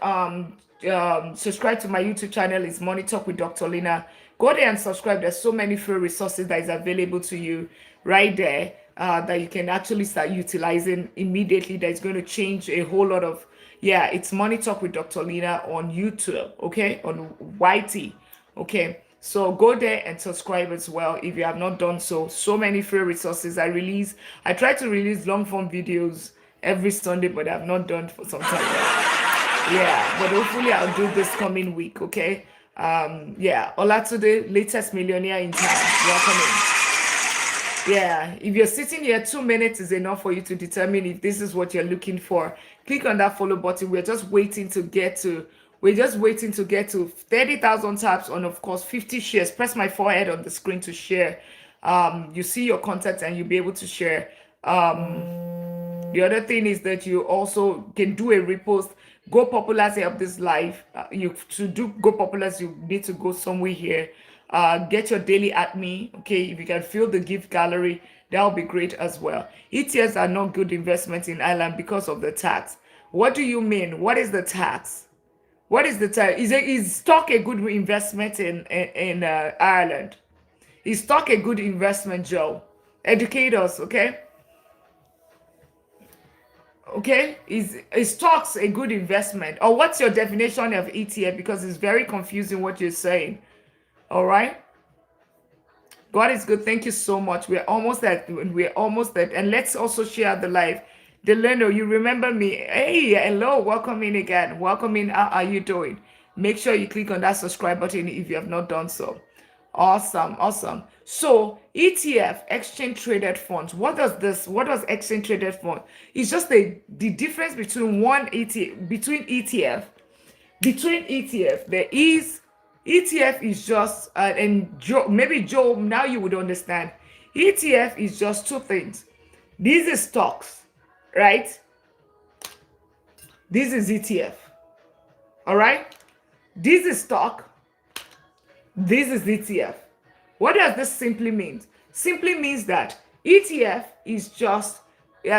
subscribed to my YouTube channel, it's Money Talk with Dr. Lina. Go there and subscribe. There's so many free resources that is available to you right there that you can actually start utilizing immediately. That's going to change a whole lot of, it's Money Talk with Dr. Lina on YouTube, okay, on YT, okay. So go there and subscribe as well if you have not done so. So many free resources. I try to release long form videos every Sunday, but I've not done for some time. But hopefully I'll do this coming week, okay? Olatude, latest millionaire in town. Welcome in. If you're sitting here, 2 minutes is enough for you to determine if this is what you're looking for. Click on that follow button. We're just waiting to get to 30,000 taps on, of course, 50 shares. Press my forehead on the screen to share. You see your contacts and you'll be able to share. The other thing is that you also can do a repost. Go Populars help this life. You to do Go Populars, you need to go somewhere here. Get your daily at me. Okay, if you can fill the gift gallery, that would be great as well. ETFs are not good investments in Ireland because of the tax. What do you mean? What is the tax? What is the tax? Is stock a good investment in Ireland? Is stock a good investment, Joe? Educate us, okay? Okay, is stocks a good investment, or what's your definition of ETF? Because it's very confusing what you're saying. All right, God is good. Thank you so much. We're almost at, and let's also share the live. Delano, you remember me? Hey, hello, welcome in again. Welcome in. How are you doing? Make sure you click on that subscribe button if you have not done so. Awesome, awesome. So ETF, exchange traded funds. What does exchange traded fund? It's just the difference between one ETF, between ETF. There is ETF is just and Joe, maybe Joe, now you would understand. ETF is just two things. This is stocks, right? This is ETF. All right. This is stock. This is ETF. What does this simply mean? Simply means that ETF is just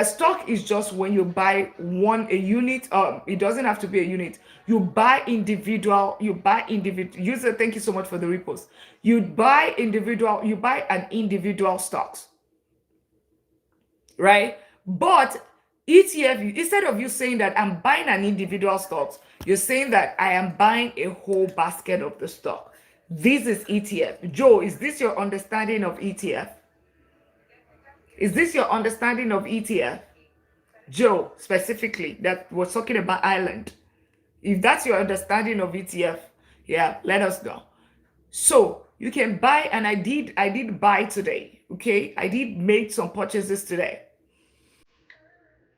stock is just when you buy a unit. It doesn't have to be a unit. You buy individual. User, thank you so much for the repost. You buy an individual stocks, right? But ETF, instead of you saying that I'm buying an individual stocks, you're saying that I am buying a whole basket of the stock. This is ETF. Joe, is this your understanding of ETF? Is this your understanding of ETF? Joe, specifically, that was talking about Ireland. If that's your understanding of ETF, yeah, let us know. So you can buy, and I did buy today. Okay, I did make some purchases today.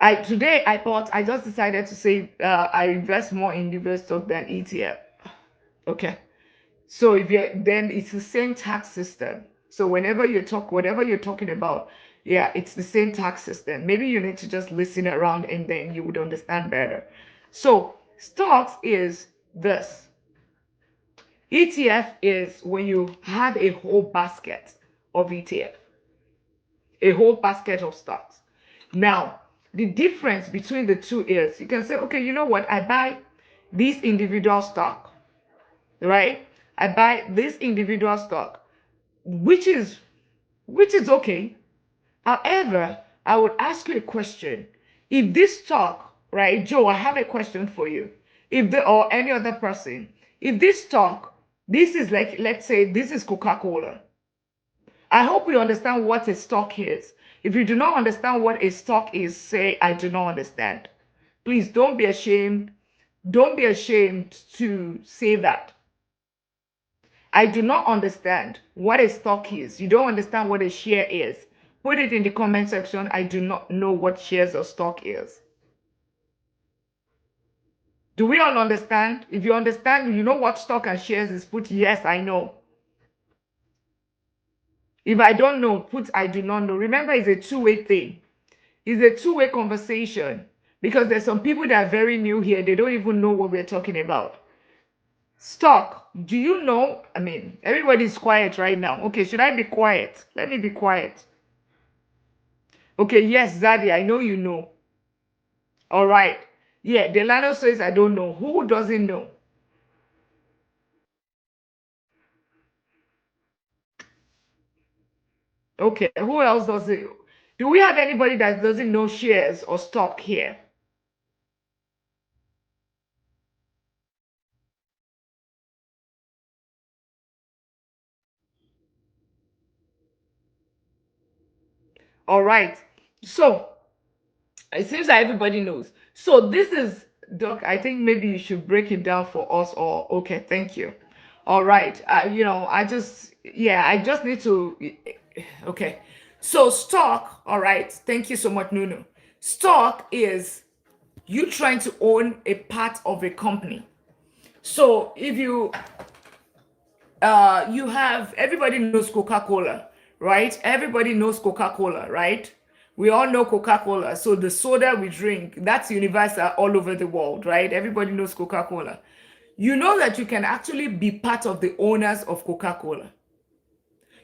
I just decided to say I invest more in US stock than ETF. Okay. So if you then it's the same tax system. So whatever you're talking about, yeah, it's the same tax system. Maybe you need to just listen around and then you would understand better. So stocks is this. ETF is when you have a whole basket of ETF, a whole basket of stocks. Now, the difference between the two is you can say, okay, you know what? I buy this individual stock, right? I buy this individual stock, which is okay. However, I would ask you a question. If this stock, right, Joe, I have a question for you. If the or any other person, if this stock, this is like, let's say this is Coca-Cola. I hope you understand what a stock is. If you do not understand what a stock is, say I do not understand. Please don't be ashamed. Don't be ashamed to say that. I do not understand what a stock is. You don't understand what a share is. Put it in the comment section. I do not know what shares or stock is. Do we all understand? If you understand, you know what stock and shares is, put yes, I know. If I don't know, put I do not know. Remember, it's a two-way thing. It's a two-way conversation because there's some people that are very new here. They don't even know what we're talking about. Stock. Do you know? I mean, everybody's quiet right now. Okay, should I be quiet? Let me be quiet. Okay, yes, Zadie, I know you know. All right. Yeah, Delano says I don't know. Who doesn't know? Okay, who else doesn't? Do we have anybody that doesn't know shares or stock here? All right. So it seems that everybody knows. So this is, Doc, I think maybe you should break it down for us, or okay, thank you. All right. I just need to, okay. So stock, all right. Thank you so much, Nunu. Stock is you trying to own a part of a company. So if you have, everybody knows Coca-Cola, right? Everybody knows Coca-Cola, right? We all know Coca-Cola. So the soda we drink, that's universal all over the world, right? Everybody knows Coca-Cola. You know that you can actually be part of the owners of Coca-Cola.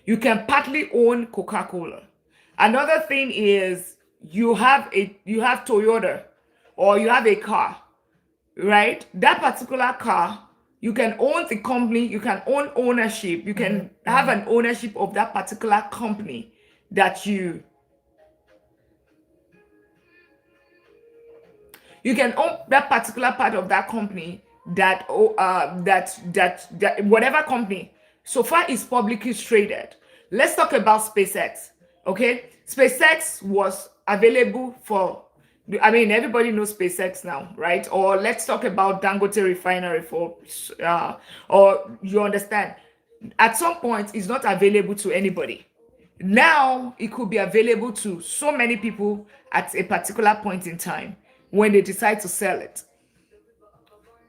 You can partly own Coca-Cola. Another thing is you have Toyota or you have a car, right? That particular car, you can own the company, you can own ownership, you can have an ownership of that particular company that you can own that particular part of that company that that whatever company so far is publicly traded. Let's talk about SpaceX. Okay, SpaceX was available for, I mean, everybody knows SpaceX now, right? Or let's talk about Dangote refinery for or you understand, at some point it's not available to anybody. Now it could be available to so many people at a particular point in time when they decide to sell it.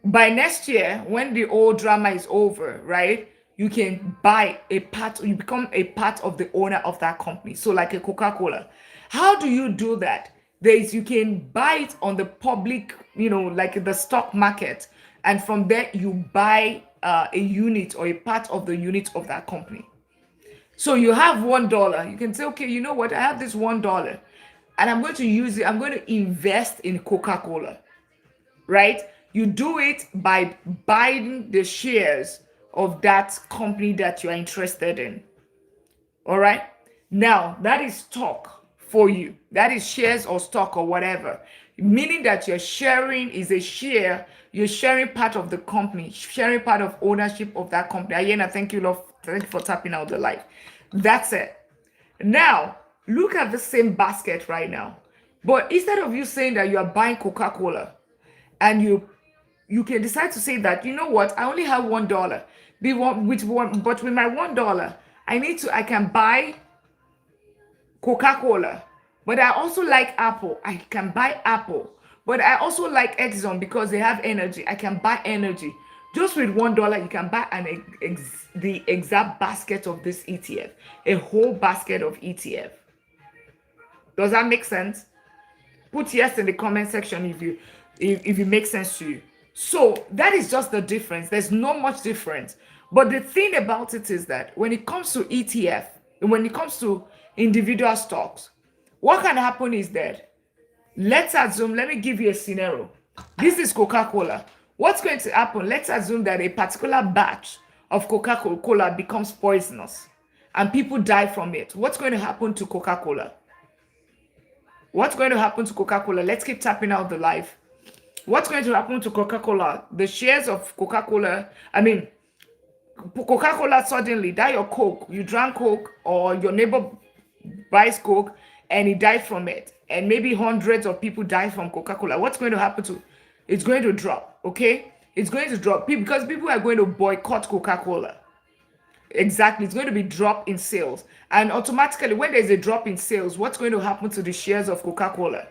By next year, when the old drama is over, right? You can buy a part, you become a part of the owner of that company. So, like a Coca-Cola. How do you do that? There is, you can buy it on the public, like the stock market, and from there you buy a unit or a part of the unit of that company. So you have $1. You can say, okay, you know what? I have this $1 and I'm going to use it. I'm going to invest in Coca-Cola, right? You do it by buying the shares of that company that you're interested in. All right. Now, that is stock for you. That is shares or stock or whatever. Meaning that you're sharing is a share. You're sharing part of the company, sharing part of ownership of that company. Ayena, thank you, love. Thank you for tapping out the light. That's it. Now, look at the same basket right now. But instead of you saying that you are buying Coca-Cola and you can decide to say that, you know what, I only have $1. But with my $1, I can buy Coca-Cola. But I also like Apple. I can buy Apple. But I also like Exxon because they have energy. I can buy energy. Just with $1, you can buy the exact basket of this ETF, a whole basket of ETF. Does that make sense? Put yes in the comment section if it makes sense to you. So that is just the difference. There's not much difference. But the thing about it is that when it comes to ETF, when it comes to individual stocks, what can happen is that, let's assume, let me give you a scenario. This is Coca-Cola. What's going to happen? Let's assume that a particular batch of Coca-Cola becomes poisonous and people die from it. What's going to happen to Coca-Cola? What's going to happen to Coca-Cola? Let's keep tapping out the live. What's going to happen to Coca-Cola? The shares of Coca-Cola, Coca-Cola suddenly, that your Coke, you drank Coke or your neighbor buys Coke and he died from it. And maybe hundreds of people die from Coca-Cola. What's going to happen to? It's going to drop, okay? It's going to drop because people are going to boycott Coca-Cola. Exactly. It's going to be drop in sales. And automatically, when there's a drop in sales, what's going to happen to the shares of Coca-Cola?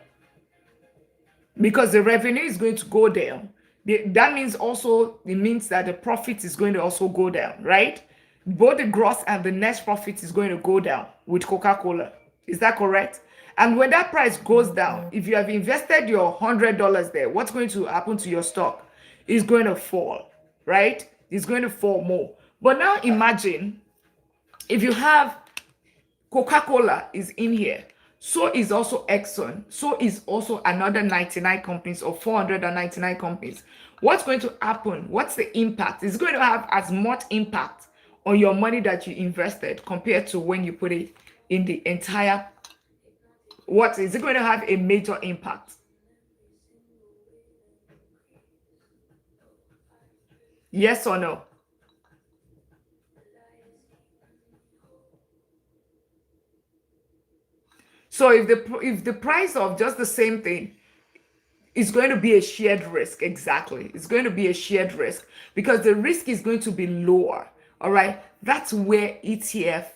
Because the revenue is going to go down. That means also, it means that the profit is going to also go down, right? Both the gross and the net profit is going to go down with Coca-Cola. Is that correct? And when that price goes down, if you have invested your $100 there, what's going to happen to your stock? It's going to fall, right? It's going to fall more. But now imagine if you have Coca-Cola is in here, so is also Exxon, so is also another 99 companies or 499 companies. What's going to happen? What's the impact? It's going to have as much impact on your money that you invested compared to when you put it in the entire. What is it going to have a major impact? Yes or no? So if the price of just the same thing is going to be a shared risk, exactly. It's going to be a shared risk because the risk is going to be lower. All right. That's where ETF,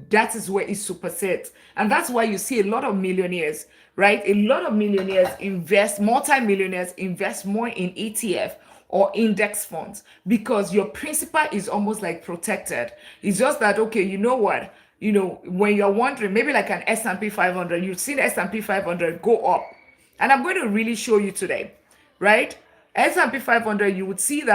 that is where it supersets. And that's why you see a lot of millionaires, right? A lot of millionaires invest, multi-millionaires invest more in ETF or index funds because your principal is almost like protected. It's just that, okay, you know what? when you're wondering, maybe like an S&P 500, you've seen S&P 500 go up. And I'm going to really show you today, right? S&P 500, you would see that